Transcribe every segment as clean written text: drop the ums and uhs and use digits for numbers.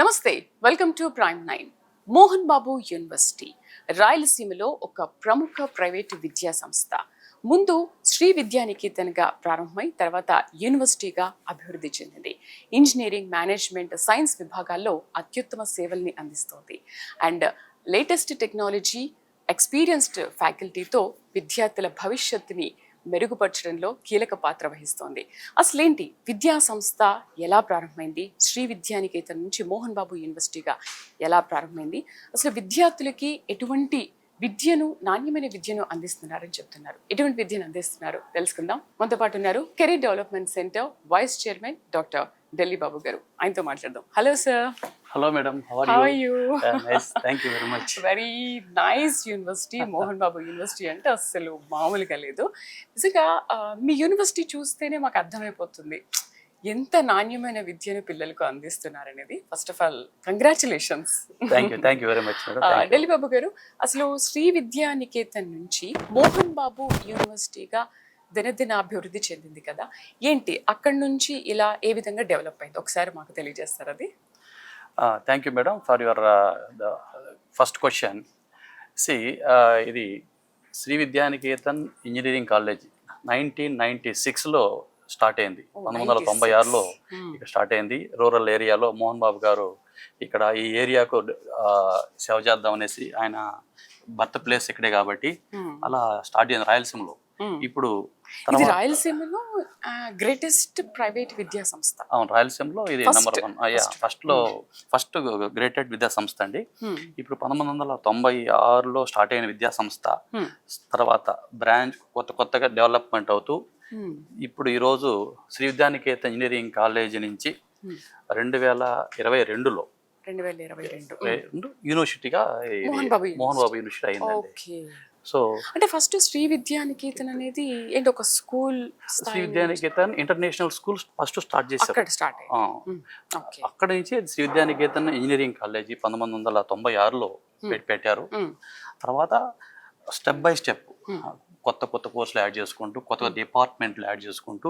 నమస్తే, welcome to prime 9. Mohan Babu university రాయలసీమలో ఒక ప్రముఖ ప్రైవేటు విద్యా సంస్థ. ముందు శ్రీ విద్యానికేతన్గా ప్రారంభమై తర్వాత యూనివర్సిటీగా అభివృద్ధి చెందింది. ఇంజనీరింగ్, మేనేజ్మెంట్, సైన్స్ విభాగాల్లో అత్యుత్తమ సేవల్ని అందిస్తోంది. అండ్ లేటెస్ట్ టెక్నాలజీ, ఎక్స్పీరియన్స్డ్ ఫ్యాకల్టీతో విద్యార్థుల భవిష్యత్తుని మెరుగుపరచడంలో కీలక పాత్ర వహిస్తోంది. అసలేంటి విద్యా సంస్థ ఎలా ప్రారంభమైంది, శ్రీ విద్యానికేతన్ నుంచి మోహన్ బాబు యూనివర్సిటీగా ఎలా ప్రారంభమైంది, అసలు విద్యార్థులకి ఎటువంటి విద్యను, నాణ్యమైన విద్యను అందిస్తున్నారని చెప్తున్నారు. ఎటువంటి విద్యను అందిస్తున్నారు తెలుసుకుందాం. మనతో పాటు ఉన్నారు career development centre vice chairman doctor Delhi Babu గారు. ఆయనతో మాట్లాడదాం. Hello sir. Hello madam, how are you? Nice, thank you very much. Very nice university. Mohan Babu university అంటే అసలు మామూలుగా లేదు. నిజంగా మీ యూనివర్సిటీ చూస్తేనే మాకు అర్థమైపోతుంది ఎంత నాణ్యమైన విద్యను పిల్లలకు అందిస్తున్నారనేది. First of all congratulations. Thank you very much madam. Delhi Babu గారు, అసలు శ్రీ విద్యానికేతన్ నుంచి మోహన్ బాబు యూనివర్సిటీగా దినదిన అభివృద్ధి చెందింది కదా, ఏంటి అక్కడి నుంచి ఇలా ఏ విధంగా డెవలప్ అయింది ఒకసారి మాకు తెలియజేస్తారు అది? Thank you madam for your first question. ఇది శ్రీ విద్యానికేతన్ ఇంజనీరింగ్ కాలేజ్ 1996లో స్టార్ట్ అయింది. 1996లో ఇక్కడ స్టార్ట్ అయింది. రూరల్ ఏరియాలో మోహన్ బాబు గారు ఇక్కడ ఈ ఏరియాకు సేవ చేద్దాం అనేసి, ఆయన బర్త్ ప్లేస్ ఇక్కడే కాబట్టి అలా స్టార్ట్ చేయండి రాయలసీమలో. ఇప్పుడు రాయలసీమలో గ్రేటెస్ట్ ప్రైవేట్ విద్యా సంస్థ. అవును, రాయలసీమలో ఇది నెంబర్ 1. ఫస్ట్ గ్రేటెడ్ విద్యా సంస్థ అండి. ఇప్పుడు 1996లో స్టార్ట్ అయిన విద్యా సంస్థ తర్వాత బ్రాంచ్ కొత్తగా డెవలప్మెంట్ అవుతూ ఇప్పుడు ఈరోజు శ్రీ విద్యానికేతన్ ఇంజనీరింగ్ కాలేజీ నుంచి 2022లో యూనివర్సిటీగా మోహన్ బాబు యూనివర్సిటీ అయిందండి. సో అంటే ఫస్ట్ శ్రీ విద్యానికేతన్ అనేది ఏంటి, ఒక school? Sree Vidyanikethan international school first start చేశారు. అక్కడ నుంచి శ్రీ విద్యానికేతన్ ఇంజనీరింగ్ కాలేజీ 1996లో పెట్టారు. తర్వాత స్టెప్ బై స్టెప్ కొత్త కోర్సులు యాడ్ చేసుకుంటూ, కొత్త డిపార్ట్మెంట్లు యాడ్ చేసుకుంటూ,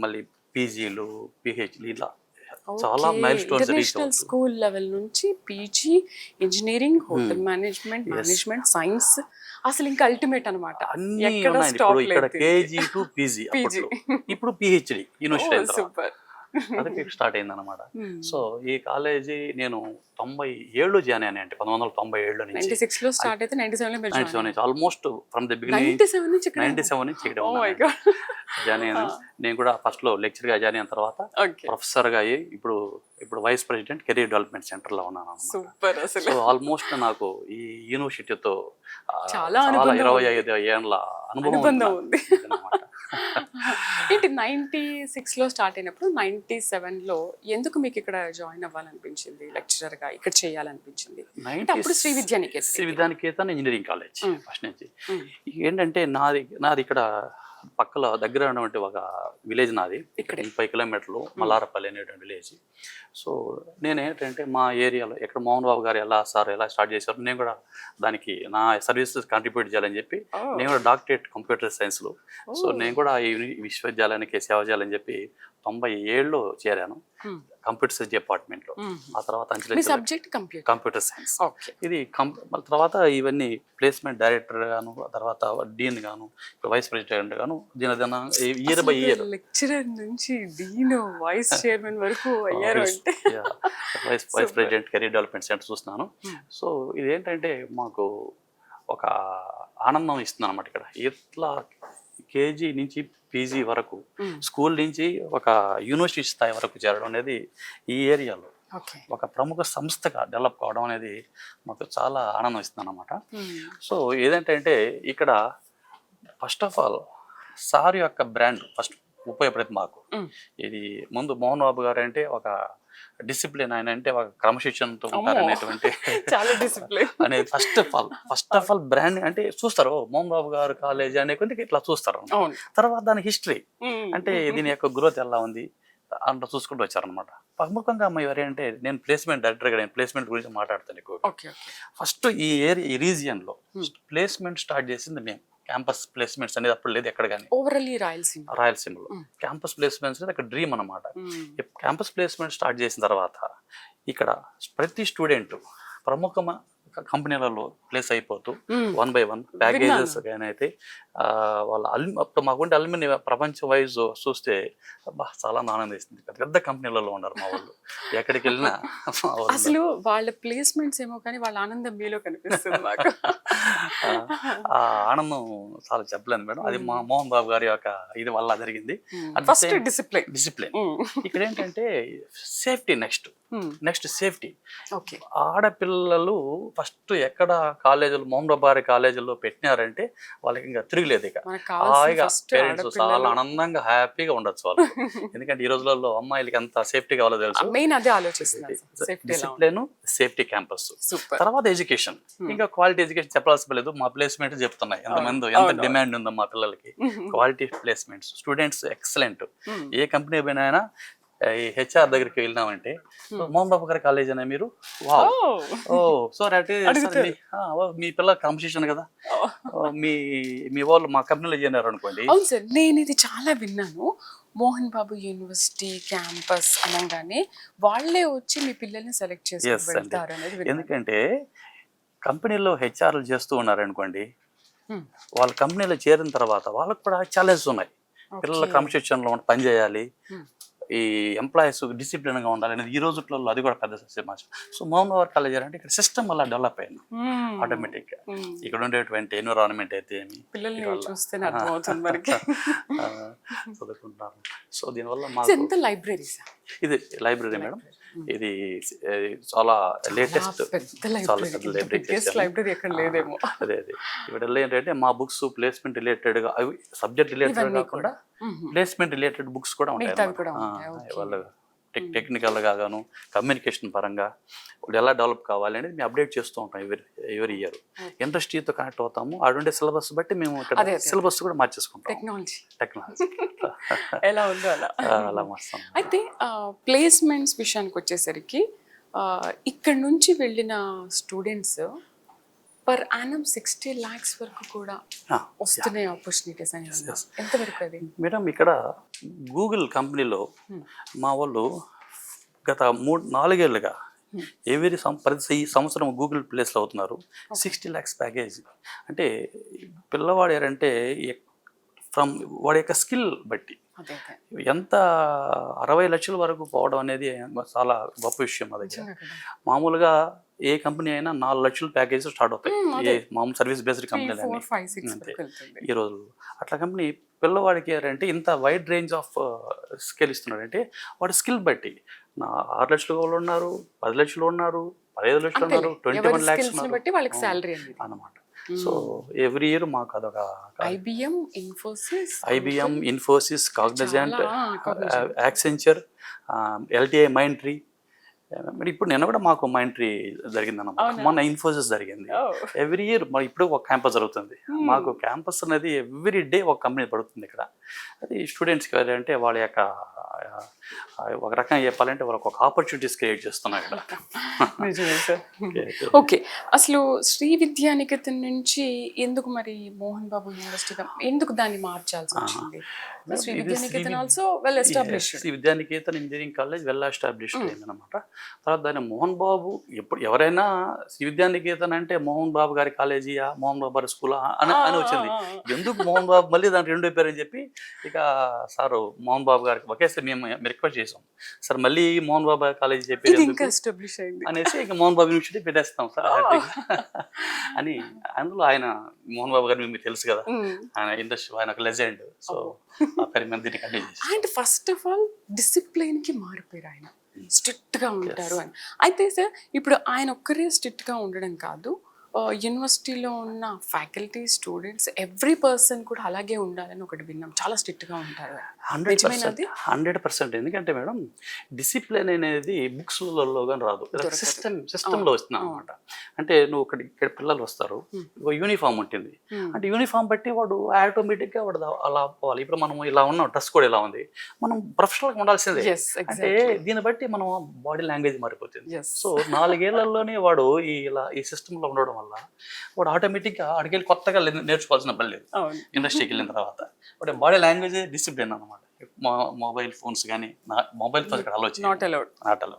మళ్ళీ పీజీలు, పిహెచ్డి, ఇలా చాలా milestones. International school level నుంచి PG, engineering, hotel management, science, అసలు ఇంకా అల్టిమేట్ అన్నమాట. ఇక్కడ కేజీ టు పీజీ, ఇప్పుడు పిహెచ్డి యూనివర్సిటీ సూపర్ అది స్టార్ట్ అయింది అనమాట. సో ఈ కాలేజీ నేను 97లో జాయిన్ అయ్యాను. అంటే 1997లో నుంచి 96లో స్టార్ట్ అయితే 97 నుంచి ఆల్మోస్ట్ ఫ్రమ్ ది బిగినింగ్ 97 నుంచి ఇక్కడ జాయిన్ అయ్యాను. నేను కూడా ఫస్ట్ లో లెక్చర్ గా జాయిన్ అయిన తర్వాత ప్రొఫెసర్ గా అయ్యి ఇప్పుడు vice president career development centre లో ఉన్నాను. సో ఆల్మోస్ట్ నాకు ఈ యూనివర్సిటీతో చాలా 25 ఏళ్ళ అనుభవం ఉంది అన్నమాట. ఏంటి 96లో స్టార్ట్ అయినప్పుడు 97లో ఎందుకు మీకు ఇక్కడ జాయిన్ అవ్వాలనిపించింది, లెక్చరర్ గా ఇక్కడ చేయాలనిపించింది? అప్పుడు Sree Vidyanikethan engineering college first నుంచి. ఏంటంటే నాది ఇక్కడ పక్కల దగ్గర ఉన్నటువంటి ఒక విలేజ్ నాది, ఇక్కడ 30 కిలోమీటర్లు మల్లారపల్లి అనేటువంటి విలేజ్. సో నేనేంటంటే మా ఏరియాలో ఎక్కడ మోహన్ బాబు గారు ఎలా స్టార్ట్ చేశారు, నేను కూడా దానికి నా సర్వీసెస్ కంట్రిబ్యూట్ చేయాలని చెప్పి నేను కూడా డాక్టరేట్ కంప్యూటర్ సైన్స్లో. సో నేను కూడా ఈ విశ్వవిద్యాలయానికి సేవ చేయాలని చెప్పి 97లో చేరాను కంప్యూటర్ డిపార్ట్మెంట్లో. ఆ తర్వాత కంప్యూటర్ సైన్స్. ఇది తర్వాత ఇవన్నీ ప్లేస్మెంట్ డైరెక్టర్ గాను, తర్వాత డీన్ గాను, వైస్ ప్రెసిడెంట్ గాను, దినదిన ఇయర్ బై ఇయర్ లెక్చరర్ నుంచి డీన్, వైస్ చైర్మన్ వరకు అయ్యారు. Vice president career development centre చూస్తున్నాను. సో ఇదేంటంటే మాకు ఒక ఆనందం ఇస్తుంది అనమాట. ఇక్కడ ఇట్లా కేజీ నుంచి పీజీ వరకు, స్కూల్ నుంచి ఒక యూనివర్సిటీ స్థాయి వరకు చేరడం అనేది ఈ ఏరియాలో ఒక ప్రముఖ సంస్థగా డెవలప్ కావడం అనేది మాకు చాలా ఆనందం ఇస్తుంది అన్నమాట. సో ఏదంటే ఇక్కడ ఫస్ట్ ఆఫ్ ఆల్ సార్ యొక్క బ్రాండ్ ఫస్ట్ ఉపయోగపడింది మాకు. ఇది ముందు మోహన్ బాబు గారు అంటే ఒక డిసిప్లిన్, ఆయన అంటే ఒక క్రమశిక్షణతో ఉంటారు అనేటువంటి అనేది ఫస్ట్ ఆఫ్ ఆల్ బ్రాండ్ అంటే చూస్తారు. మోహన్ బాబు గారు కాలేజ్ అనే కొద్దిగా ఇట్లా చూస్తారు. తర్వాత దాని హిస్టరీ అంటే దీని యొక్క గ్రోత్ ఎలా ఉంది అంత చూసుకుంటూ వచ్చారనమాట. ప్రముఖంగా అమ్మాయి అంటే నేను ప్లేస్మెంట్ డైరెక్టర్గా, నేను ప్లేస్మెంట్ గురించి మాట్లాడతాను ఎక్కువ. ఫస్ట్ ఈ రీజియన్లో ప్లేస్మెంట్ స్టార్ట్ చేసింది మేము. క్యాంపస్ ప్లేస్మెంట్స్ అనేది అప్పుడు లేదు ఎక్కడ కానీ. ఓవరాల్లీ రాయలసీమలో క్యాంపస్ ప్లేస్మెంట్స్ అనేది అక్కడ డ్రీమ్ అనమాట. క్యాంపస్ ప్లేస్మెంట్ స్టార్ట్ చేసిన తర్వాత ఇక్కడ ప్రతి స్టూడెంట్ ప్రముఖ కంపెనీలలో ప్లేస్ అయిపోతూ 1 by 1 ప్యాకేజెస్ కానీ అయితే వాళ్ళ అప్పుడు మాకుంటే అల్యూమిని ప్రపంచ వైజ్ చూస్తే చాలా ఆనందిస్తుంది. పెద్ద పెద్ద కంపెనీలలో ఉన్నారు మా వాళ్ళు, ఎక్కడికి వెళ్ళినా అసలు వాళ్ళ ప్లేస్మెంట్స్ ఏమో కానీ వాళ్ళ ఆనందం మీలో కనిపిస్తుంది మాకు. ఆ ఆనందం చాలా చెప్పలేదు మేడం. అది మా మోహన్ బాబు గారి యొక్క ఇది వల్ల జరిగింది. ఫస్ట్ డిసిప్లిన్ ఇక్కడ ఏంటంటే సేఫ్టీ, నెక్స్ట్ సేఫ్టీ. ఓకే, ఆడపిల్లలు ఫస్ట్ ఎక్కడ కాలేజీలు మోహన్ బాబు గారి కాలేజీలో పెట్టినారంటే వాళ్ళకి ఇంకా తిరగలేదు. ఇక హాయిగా పేరెంట్స్ చాలా ఆనందంగా హ్యాపీగా ఉండొచ్చు వాళ్ళు. ఎందుకంటే ఈ రోజులలో అమ్మాయిలకి ఎంత సేఫ్టీ కావాలో తెలుసు. మెయిన్ అదే ఆలోచిస్తున్నారు, డిసిప్లిన్, సేఫ్టీ క్యాంపస్, తర్వాత ఎడ్యుకేషన్. ఇంకా క్వాలిటీ ఎడ్యుకేషన్ చెప్పాల్సిన లేదు, మా ప్లేస్మెంట్ చెప్తున్నాయి ఎంత డిమాండ్ ఉందో మా పిల్లలకి. Quality placements, students excellent. ఏ కంపెనీ పోయినా ఈ హెచ్ఆర్ దగ్గరికి వెళ్ళినామంటే మోహన్ బాబు గారి కాలేజ్ అనే మీరు వావ్, సార్ అంటే మీ పిల్లల కాంపిటీషన్ కదా, మీ వాళ్ళు మా కంపెనీలో చేరినారు అనుకోండి. అవును సార్, నేను ఇది చాలా విన్నాను. మోహన్ బాబు యూనివర్సిటీ క్యాంపస్ అనగానే వాళ్ళే వచ్చి మీ పిల్లల్ని సెలెక్ట్ చేసి వెళ్తారు అనేది. ఎందుకంటే కంపెనీలో హెచ్ఆర్లు చేస్తూ ఉన్నారనుకోండి, వాళ్ళ కంపెనీలో చేరిన తర్వాత వాళ్ళకు కూడా ఛాలెంజెస్ ఉన్నాయి. పిల్లల క్రమశిక్షణలో పని చేయాలి, ఈ ఎంప్లాయీస్ డిసిప్లిన్గా ఉండాలి అనేది ఈ రోజులలో అది కూడా పెద్ద సమాచారం. సో మోహన్ బాబు కాలేజ్ అంటే ఇక్కడ సిస్టమ్ వల్ల డెవలప్ అయింది ఆటోమేటిక్గా. ఇక్కడ ఉండేటువంటి ఎన్విరాన్మెంట్ అయితే ఏమి చదువుకుంటున్నారు. సో దీనివల్ల మాకు ఇది లైబ్రరీ మేడం, ఇది చాలా లేటెస్ట్, చాలా పెద్ద లైబ్రరీ ఎక్కడ లేదేమో. అదే ఇక్కడ ఏంటంటే మా బుక్స్ ప్లేస్మెంట్ రిలేటెడ్గా, అవి సబ్జెక్ట్ రిలేటెడ్ కాకుండా ప్లేస్మెంట్ రిలేటెడ్ బుక్స్ కూడా ఉంటాయి. వాళ్ళు టెక్నికల్ గాను కమ్యూనికేషన్ పరంగా వాళ్ళు ఎలా డెవలప్ కావాలి అనేది మేము అప్డేట్ చేస్తూ ఉంటాం ఎవరి ఇయర్. ఇండస్ట్రీతో కనెక్ట్ అవుతాము, అటువంటి సిలబస్ బట్టి మేము ఇక్కడ సిలబస్ కూడా మార్చేసుకుంటాం. టెక్నాలజీ ఎలా ఉందో అలా మార్చాం. అయితే ప్లేస్మెంట్స్ విషయానికి వచ్చేసరికి ఇక్కడ నుంచి వెళ్ళిన స్టూడెంట్స్ పర్ యానం 60 lakhs వరకు కూడా వస్తున్నాయి ఆపర్చునిటీస్ అని. ఎంతవరకు అది మేడం? ఇక్కడ గూగుల్ కంపెనీలో మా వాళ్ళు గత 3-4 ఏళ్ళుగా ప్రతి సంవత్సరం గూగుల్ ప్లేస్లో అవుతున్నారు. 60 lakhs ప్యాకేజ్ అంటే పిల్లవాడు ఏంటంటే ఫ్రమ్ వాడి యొక్క స్కిల్ బట్టి ఎంత 60 లక్షల వరకు పోవడం అనేది చాలా గొప్ప విషయం. మా దగ్గర మామూలుగా ఏ కంపెనీ అయినా 4 లక్షల ప్యాకేజ్ స్టార్ట్ అవుతాయి, ఏ మామూలు సర్వీస్ బేస్డ్ కంపెనీలు అంతే ఈ రోజు. అట్లా కంపెనీ పిల్లవాడికి ఏంటంటే ఇంత వైడ్ రేంజ్ ఆఫ్ స్కిల్ ఇస్తున్నాడంటే వాడి స్కిల్ బట్టి 6 లక్షల వాళ్ళు ఉన్నారు, 10 లక్షలు ఉన్నారు, 15 లక్షలు ఉన్నారు, 21 lakhs అన్నమాట. సో ఎవ్రీ ఇయర్ మాకు అదొక IBM, Infosys, Cognizant, Accenture, LTI, Mindtree. మరి ఇప్పుడు నిన్న కూడా మాకు మైంట్రీ జరిగిందన్నమాట, మొన్న ఇన్ఫోసిస్ జరిగింది. ఎవ్రీ ఇయర్ ఇప్పుడు ఒక క్యాంపస్ జరుగుతుంది. మాకు క్యాంపస్ అనేది ఎవ్రీ డే ఒక కంపెనీ పడుతుంది ఇక్కడ. అది స్టూడెంట్స్కి అంటే వాళ్ళ యొక్క ఒక రకంగా చెప్పాలంటే వాళ్ళకి ఒక ఆపర్చునిటీస్ క్రియేట్ చేస్తున్నాయి ఇక్కడ. ఓకే, అసలు శ్రీ విద్యానికేతన్ నుంచి ఎందుకు మరి మోహన్ బాబు యూనివర్సిటీ ఎందుకు దాన్ని మార్చాల్సి వచ్చింది? Sree Vidyanikethan also well established. Sree Vidyanikethan engineering college well established అయిందనమాట. తర్వాత దాన్ని మోహన్ బాబు, ఎప్పుడు ఎవరైనా శ్రీ విద్యానికేతన్ అంటే మోహన్ బాబు గారి కాలేజీయా, మోహన్ బాబు గారి స్కూలా అని వచ్చింది. ఎందుకు మోహన్ బాబు మళ్ళీ దాని 2 పేరు అని చెప్పి ఇక సారు మోహన్ బాబు గారికి ఒకేసారి మేము రిక్వెస్ట్ చేసాం, సార్ మళ్ళీ మోహన్ బాబు కాలేజీ చెప్పి అనేసి ఇక మోహన్ బాబు యూనివర్సిటీ పెట్టేస్తాం సార్ అని. అందులో ఆయన మోహన్ బాబు గారు మీకు తెలుసు కదా, ఆయన ఇండస్ట్రీ, ఆయన ఒక legend. So and first of all discipline కి మారిపోయారు ఆయన, స్ట్రిక్ట్ గా ఉంటారు అని. అయితే సార్ ఇప్పుడు ఆయన ఒక్కరే స్ట్రిక్ట్ గా ఉండడం కాదు, యూనివర్సిటీలో ఉన్న ఫ్యాకల్టీ, స్టూడెంట్స్, ఎవ్రీ పర్సన్ కూడా అలాగే ఉండాలని ఒకటి విన్నాం, చాలా స్ట్రిక్ట్గా ఉంటారు. 100%. ఎందుకంటే మేడం డిసిప్లిన్ అనేది బుక్స్లలో కానీ రాదు, సిస్టంలో వస్తుంది అనమాట. అంటే నువ్వు ఇక్కడ పిల్లలు వస్తారు, యూనిఫామ్ ఉంటుంది అంటే యూనిఫామ్ బట్టి వాడు ఆటోమేటిక్గా వాడు అలా పోవాలి. ఇప్పుడు మనం ఇలా ఉన్నాం, డ్రెస్ కూడా ఇలా ఉంది, మనం ప్రొఫెషనల్గా ఉండాల్సిందే. అంటే దీన్ని బట్టి మనం బాడీ లాంగ్వేజ్ మారిపోతుంది. సో 4 ఏళ్లలోనే వాడు ఈ సిస్టంలో ఉండడం వల్ల వాడు ఆటోమేటిక్గా అడిగి కొత్తగా నేర్చుకోవాల్సిన పని లేదు. ఇండస్ట్రీకి వెళ్ళిన తర్వాత వాడు బాడీ లాంగ్వేజ్ డిసిప్లిన్ అనమాట. మొబైల్ ఫోన్స్ కానీ మొబైల్ ఫోన్స్ ఇక్కడ allow not allowed. Not allow.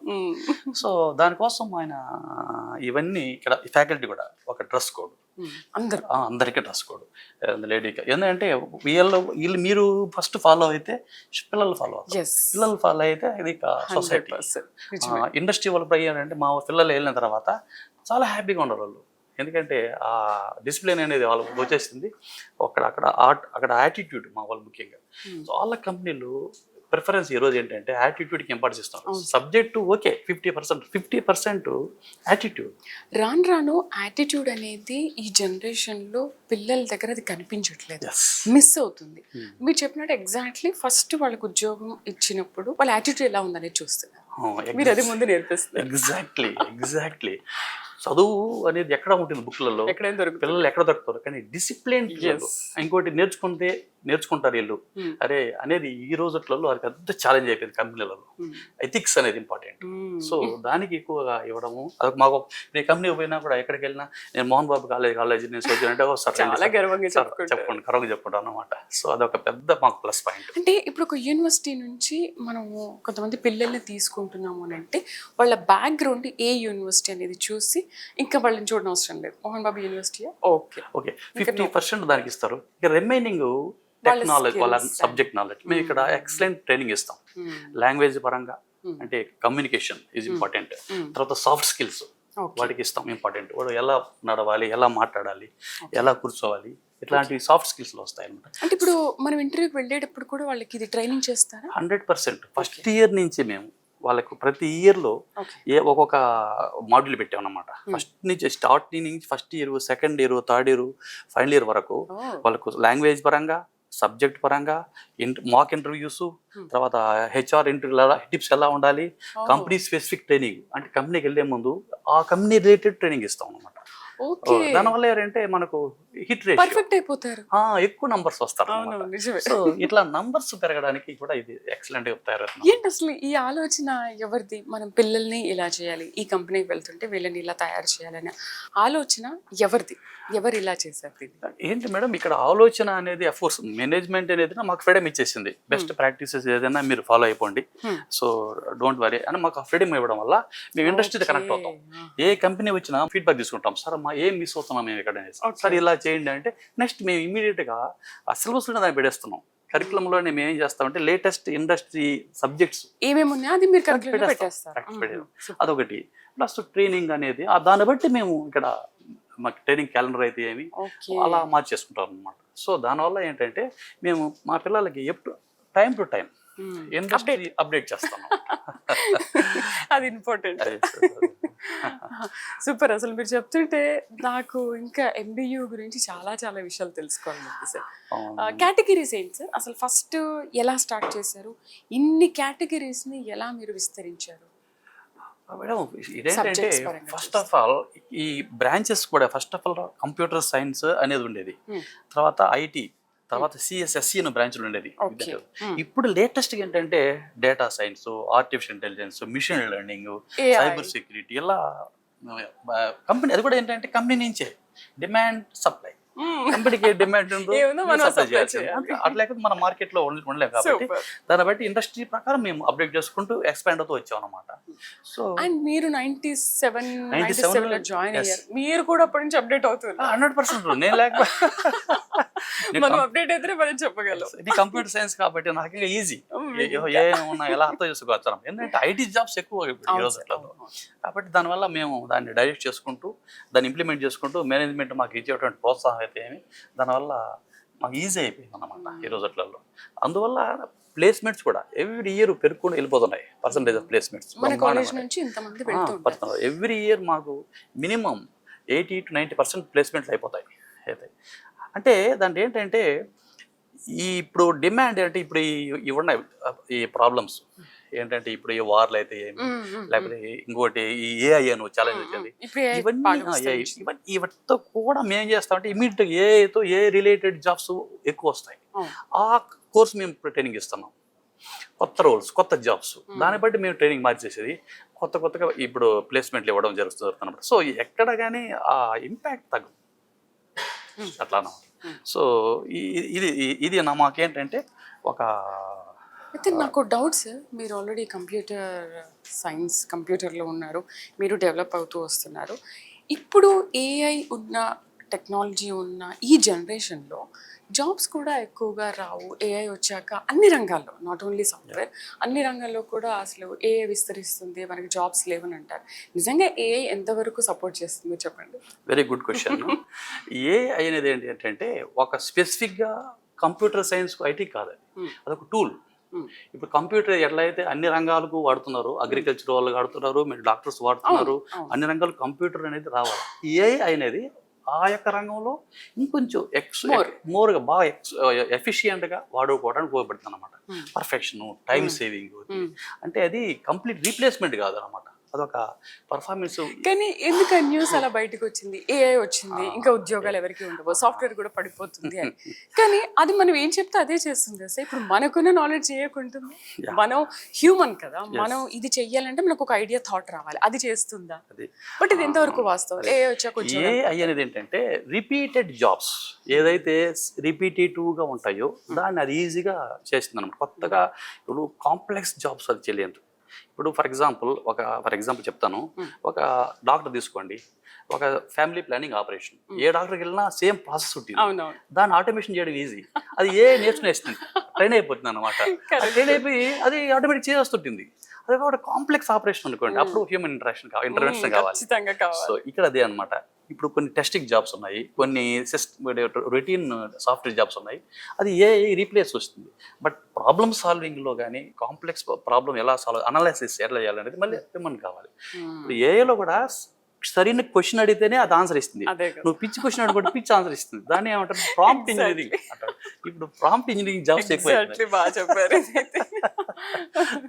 So దానికోసం ఆయన ఇవన్నీ ఇక్కడ ఫ్యాకల్టీ కూడా ఒక డ్రెస్ కోడ్, అందరూ అందరికీ డ్రెస్ కోడ్ లేడీకి. ఎందుకంటే వీళ్ళు మీరు ఫస్ట్ ఫాలో అయితే పిల్లలు ఫాలో అవుతారు, పిల్లలు ఫాలో అయితే ఇది సొసైటీ. ఇండస్ట్రీ వాళ్ళు అయ్యారంటే మా పిల్లలు వెళ్ళిన తర్వాత చాలా హ్యాపీగా ఉండరు వాళ్ళు. ఎందుకంటే ఆ డిసిప్లిన్ అనేది వాళ్ళకి వచ్చేసింది. అక్కడ యాటిట్యూడ్ మా వాళ్ళు ముఖ్యంగా. చాలా కంపెనీలు ప్రిఫరెన్స్ ఈరోజు ఏంటంటే యాటిట్యూడ్కి ఇంపార్టెన్స్ ఇస్తారు. Subject okay 50% attitude. రాను రాను యాటిట్యూడ్ అనేది ఈ జనరేషన్లో పిల్లల దగ్గర అది కనిపించట్లేదు, మిస్ అవుతుంది. మీరు చెప్పినట్టు ఎగ్జాక్ట్లీ ఫస్ట్ వాళ్ళకు ఉద్యోగం ఇచ్చినప్పుడు వాళ్ళ యాటిట్యూడ్ ఎలా ఉందనేది చూస్తున్నారు, మీరు అది ముందు నేర్పిస్తారు. ఎగ్జాక్ట్లీ చదువు అనేది ఎక్కడ ఉంటుంది బుక్లలో, పిల్లలు ఎక్కడ దొరుకుతారు, కానీ డిసిప్లిన్ ఇంకోటి నేర్చుకుంటారు వీళ్ళు అరే అనేది ఈ రోజులలో అది పెద్ద ఛాలెంజ్ అయిపోయింది కంపెనీలలో. ఎథిక్స్ అనేది ఇంపార్టెంట్. సో దానికి ఎక్కువగా ఇవ్వడము. అది మాకు నేను కంపెనీ పోయినా కూడా ఎక్కడికి వెళ్ళినా నేను మోహన్ బాబు కాలేజ్ నేను సోచానంటే చెప్పండి గర్వంగా చెప్పుకుంటాను అనమాట. సో అదొక పెద్ద మాకు ప్లస్ పాయింట్. అంటే ఇప్పుడు ఒక యూనివర్సిటీ నుంచి మనము కొంతమంది పిల్లల్ని తీసుకుంటున్నాము అని అంటే వాళ్ళ బ్యాక్గ్రౌండ్ ఏ యూనివర్సిటీ అనేది చూసి ఇంకా వాళ్ళని చూడడం అవసరం లేదు. మోహన్ బాబు యూనివర్సిటీ ఓకే 50% దానికి ఇస్తారు. ఇక రిమైనింగ్ టెక్నాలజీ, వాళ్ళ సబ్జెక్ట్ నాలెడ్జ్. మేము ఇక్కడ ఎక్సలెంట్ ట్రైనింగ్ ఇస్తాం. లాంగ్వేజ్ పరంగా అంటే కమ్యూనికేషన్ ఈజ్ ఇంపార్టెంట్. తర్వాత సాఫ్ట్ స్కిల్స్ వాటికి ఇస్తాం ఇంపార్టెంట్. వాడు ఎలా నడవాలి, ఎలా మాట్లాడాలి, ఎలా కూర్చోవాలి, ఇట్లాంటివి సాఫ్ట్ స్కిల్స్లో వస్తాయి అనమాట. అంటే ఇప్పుడు మనం ఇంటర్వ్యూకి వెళ్ళేటప్పుడు కూడా వాళ్ళకి ఇది ట్రైనింగ్ చేస్తారా? 100%. ఫస్ట్ ఇయర్ నుంచి మేము వాళ్ళకు ప్రతి ఇయర్లో ఒక్కొక్క మాడ్యూల్ పెట్టాం అనమాట. ఫస్ట్ నుంచి స్టార్టింగ్ నుంచి first year, second year, third year, final year వరకు వాళ్ళకు లాంగ్వేజ్ పరంగా, సబ్జెక్ట్ పరంగా, మాక్ ఇంటర్వ్యూస్, తర్వాత హెచ్ఆర్ ఇంటర్వ్యూ టిప్స్ ఎలా ఉండాలి, కంపెనీ స్పెసిఫిక్ ట్రైనింగ్ అంటే కంపెనీకి వెళ్ళే ముందు ఆ కంపెనీ రిలేటెడ్ ట్రైనింగ్ ఇస్తాం అనమాట. దానివల్ల ఏంటంటే మనకు హిట్ రేషియో పర్ఫెక్ట్ అయిపోతారు, ఎక్కువ నంబర్స్ వస్తారు. సో ఇట్లా నంబర్స్ పెరగడానికి కూడా ఇది ఎక్సలెంట్ చెప్తారు. ఏంటి అసలు ఈ ఆలోచన ఎవరిది? మనం పిల్లల్ని ఇలా చేయాలి, ఈ కంపెనీకి వెళ్తుంటే వీళ్ళని ఇలా తయారు చేయాలనే ఆలోచన ఎవరిది? ఎవరు ఇలా చేశారు? ఏంటి మేడం ఇక్కడ ఆలోచన అనేది అఫ్కోర్స్ మేనేజ్మెంట్ అనేది మాకు ఫ్రీడమ్ ఇచ్చేసింది. బెస్ట్ ప్రాక్టీసెస్ ఏదైనా మీరు ఫాలో అయిపోండి, సో డోంట్ వరీ అని మాకు ఫ్రీడమ్ ఇవ్వడం వల్ల మేము ఇండస్ట్రీతో కనెక్ట్ అవుతాం. ఏ కంపెనీ వచ్చినా ఫీడ్బ్యాక్ తీసుకుంటాం. సార్ ఏం మిస్ అవుతున్నాం మేము ఇక్కడ, సార్ ఇలా చేయండి అంటే నెక్స్ట్ మేము ఇమీడియట్గా ఆ సిలబస్లోనే దాన్ని పెడేస్తున్నాం. కరికులంలో మేము ఏం చేస్తామంటే లేటెస్ట్ ఇండస్ట్రీ సబ్జెక్ట్స్ ఏమేమి ఉన్నాయో అది మీరు పెట్టేస్తారు. అదొకటి. ప్లస్ ట్రైనింగ్ అనేది దాన్ని బట్టి మేము ఇక్కడ మాకు ట్రైనింగ్ క్యాలెండర్ అయితే ఏమి అలా మార్చేసుకుంటాం అనమాట. సో దానివల్ల ఏంటంటే మేము మా పిల్లలకి ఎప్పుడు time to time industry update చేస్తాం. అది ఇంపార్టెంట్. సూపర్. అసలు మీరు చెప్తుంటే నాకు ఇంకా MBU గురించి చాలా చాలా విషయాలు తెలుసుకోవాలని సార్. కేటగిరీస్ ఏంటి సార్? అసలు ఫస్ట్ ఎలా స్టార్ట్ చేశారు? ఇన్ని కేటగిరీస్ని ఎలా మీరు విస్తరించారు? మేడం ఇదేంటంటే ఫస్ట్ ఆఫ్ ఆల్ ఈ బ్రాంచెస్ కూడా first of all computer science అనేది ఉండేది, తర్వాత IT, తర్వాత CSSE అనే బ్రాంచ్లు ఉండేది. ఇప్పుడు లేటెస్ట్ ఏంటంటే data science, artificial intelligence, machine learning, cyber security ఇలా కంపెనీ. అది కూడా ఏంటంటే కంపెనీ నుంచే డిమాండ్ సప్లై, కంపెనీకి డిమాండ్ ఉందో అట్లా లేకపోతే మన మార్కెట్ లో ఉండలేము. కాబట్టి దాన్ని బట్టి ఇండస్ట్రీ ప్రకారం మేము అప్డేట్ చేసుకుంటూ ఎక్స్పాండ్ అవుతూ వచ్చాం అనమాట. సో మీరు 97 లో జాయిన్ అయ్యారు, మీరు కూడా అప్పటి నుంచి అప్డేట్ అవుతున్నారు. 100%. నేను లేకపోతే మనం అప్డేట్ అయితే మనం చెప్పగలం. ఇది కంప్యూటర్ సైన్స్ కాబట్టి నాకు ఇంకా ఈజీ, ఏమున్నా ఎలా అర్థం చేసుకోవచ్చు. ఎందుకంటే IT జాబ్స్ ఎక్కువ ఈ రోజుల్లో. కాబట్టి దానివల్ల మేము దాన్ని డైరెక్ట్ చేసుకుంటూ దాన్ని ఇంప్లిమెంట్ చేసుకుంటూ మేనేజ్మెంట్ మాకు ఇచ్చేటువంటి ప్రోత్సాహం అయితే ఏమి దానివల్ల మాకు ఈజీ అయిపోయింది అన్నమాట ఈ రోజులలో. అందువల్ల ప్లేస్మెంట్స్ కూడా ఎవ్రీ ఇయర్ పెరుగుకుంటూ వెళ్ళిపోతున్నాయి. Percentage of placements every year మాకు మినిమం 80 to 90% ప్లేస్మెంట్లు అయిపోతాయి. అయితే అంటే దాంట్లో ఏంటంటే ఇప్పుడు డిమాండ్ అంటే ఇప్పుడు ఇవి ఉన్నాయి ఈ ప్రాబ్లమ్స్ ఏంటంటే ఇప్పుడు ఈ వార్లు అయితే ఏమి, లేకపోతే ఇంకోటి ఈ AI అని ఛాలెంజ్ వచ్చేది. ఇవన్నీ కూడా మేము చేస్తామంటే ఇమీడియట్గా ఏఐతో ఏ రిలేటెడ్ జాబ్స్ ఎక్కువ వస్తాయి. ఆ కోర్స్ మేము ట్రైనింగ్ ఇస్తున్నాం. కొత్త రోల్స్, కొత్త జాబ్స్, దాన్ని బట్టి మేము ట్రైనింగ్ మార్చేసేది కొత్తగా ఇప్పుడు ప్లేస్మెంట్లు ఇవ్వడం జరుగుతుంది అన్నమాట. సో ఎక్కడ కానీ ఆ ఇంపాక్ట్ తగ్గదు అట్లానా. సో ఇది మాకేంటంటే ఒక అయితే నాకు డౌట్ సార్, మీరు ఆల్రెడీ కంప్యూటర్లో ఉన్నారు, మీరు డెవలప్ అవుతూ వస్తున్నారు. ఇప్పుడు ఏఐ ఉన్న, టెక్నాలజీ ఉన్న ఈ జనరేషన్లో జాబ్స్ కూడా ఎక్కువగా రావు. ఏఐ వచ్చాక అన్ని రంగాల్లో, నాట్ ఓన్లీ సాఫ్ట్వేర్, అన్ని రంగాల్లో కూడా అసలు ఏఐ విస్తరిస్తుంది, మనకి జాబ్స్ లేవని అంటారు. నిజంగా ఏఐ ఎంతవరకు సపోర్ట్ చేస్తుందో చెప్పండి. Very good question. ఏఐ అనేది ఏంటంటే ఒక స్పెసిఫిక్గా కంప్యూటర్ సైన్స్కు ఐటీ కాదు, అదొక టూల్. ఇప్పుడు కంప్యూటర్ ఎట్లా అయితే అన్ని రంగాలకు వాడుతున్నారు, అగ్రికల్చర్ వాళ్ళు వాడుతున్నారు, మీరు డాక్టర్స్ వాడుతున్నారు, అన్ని రంగాలు కంప్యూటర్ అనేది రావాలి. ఏఐ అనేది ఆ యొక్క రంగంలో ఇంకొంచెం మోర్గా బాగా ఎఫిషియెంట్గా వాడుకోవడానికి ఉపయోగపడుతుంది అనమాట. Perfection, time saving. అంటే అది కంప్లీట్ రీప్లేస్మెంట్ కాదు అనమాట, అదొక పర్ఫార్మెన్స్. కానీ ఎందుకు న్యూస్ అలా బయటకు వచ్చింది, ఏఐ వచ్చింది ఇంకా ఉద్యోగాలు ఎవరికి ఉండవు, సాఫ్ట్వేర్ కూడా పడిపోతుంది అని. కానీ అది మనం ఏం చెప్తే అదే చేస్తుంది సార్. ఇప్పుడు మనకున్న నాలెడ్జ్ చేయకుంటుంది, మనం హ్యూమన్ కదా, మనం ఇది చెయ్యాలంటే మనకు ఒక ఐడియా, థాట్ రావాలి, అది చేస్తుందా? బట్ ఇది ఎంతవరకు వాస్తవం? ఏఐ వచ్చాక ఏఐ అనేది ఏంటంటే రిపీటెడ్ జాబ్స్ ఏదైతే రిపీటేటివ్గా ఉంటాయో దాన్ని అది ఈజీగా చేస్తుంది అనమాట. కొత్తగా ఇప్పుడు కాంప్లెక్స్ జాబ్స్ అది తెలియదు. ఇప్పుడు ఫర్ ఎగ్జాంపుల్ చెప్తాను, ఒక డాక్టర్ తీసుకోండి, ఒక ఫ్యామిలీ ప్లానింగ్ ఆపరేషన్, ఏ డాక్టర్కి వెళ్ళినా సేమ్ ప్రాసెస్ ఉంటుంది, దాన్ని ఆటోమేషన్ చేయడం ఈజీ. అది ఏ నేర్చుకునేస్తుంది, ట్రైన్ అయిపోతుంది అనమాట. ట్రైన్ అయిపోయి అది ఆటోమేటిక్ చేస్తుంటుంది. అది కూడా కాంప్లెక్స్ ఆపరేషన్ అనుకోండి, అప్పుడు హ్యూమన్ ఇంటర్వెన్షన్ కావాలి. సో ఇక్కడ అదే అనమాట. ఇప్పుడు కొన్ని టెస్టింగ్ జాబ్స్ ఉన్నాయి, కొన్ని రొటీన్ సాఫ్ట్వేర్ జాబ్స్ ఉన్నాయి, అది ఏఐ రీప్లేస్ వస్తుంది. బట్ ప్రాబ్లమ్ సాల్వింగ్లో కానీ కాంప్లెక్స్ ప్రాబ్లమ్ ఎలా సాల్వ్, అనాలిసిస్ ఎట్లా చేయాలనేది మళ్ళీ హ్యూమన్ కావాలి. ఇప్పుడు ఏఐలో కూడా సరైన క్వశ్చన్ అడిగితేనే అది ఆన్సర్ ఇస్తుంది, నువ్వు పిచ్చి క్వశ్చన్ అడుగుంటే పిచ్చి ఆన్సర్ ఇస్తుంది. దాన్ని ఏమంటారు, ప్రాంప్ట్ ఇంజనీరింగ్ అంటారు. ఇప్పుడు ప్రాంప్ట్ ఇంజనీరింగ్ జాబ్స్ ఎక్కువ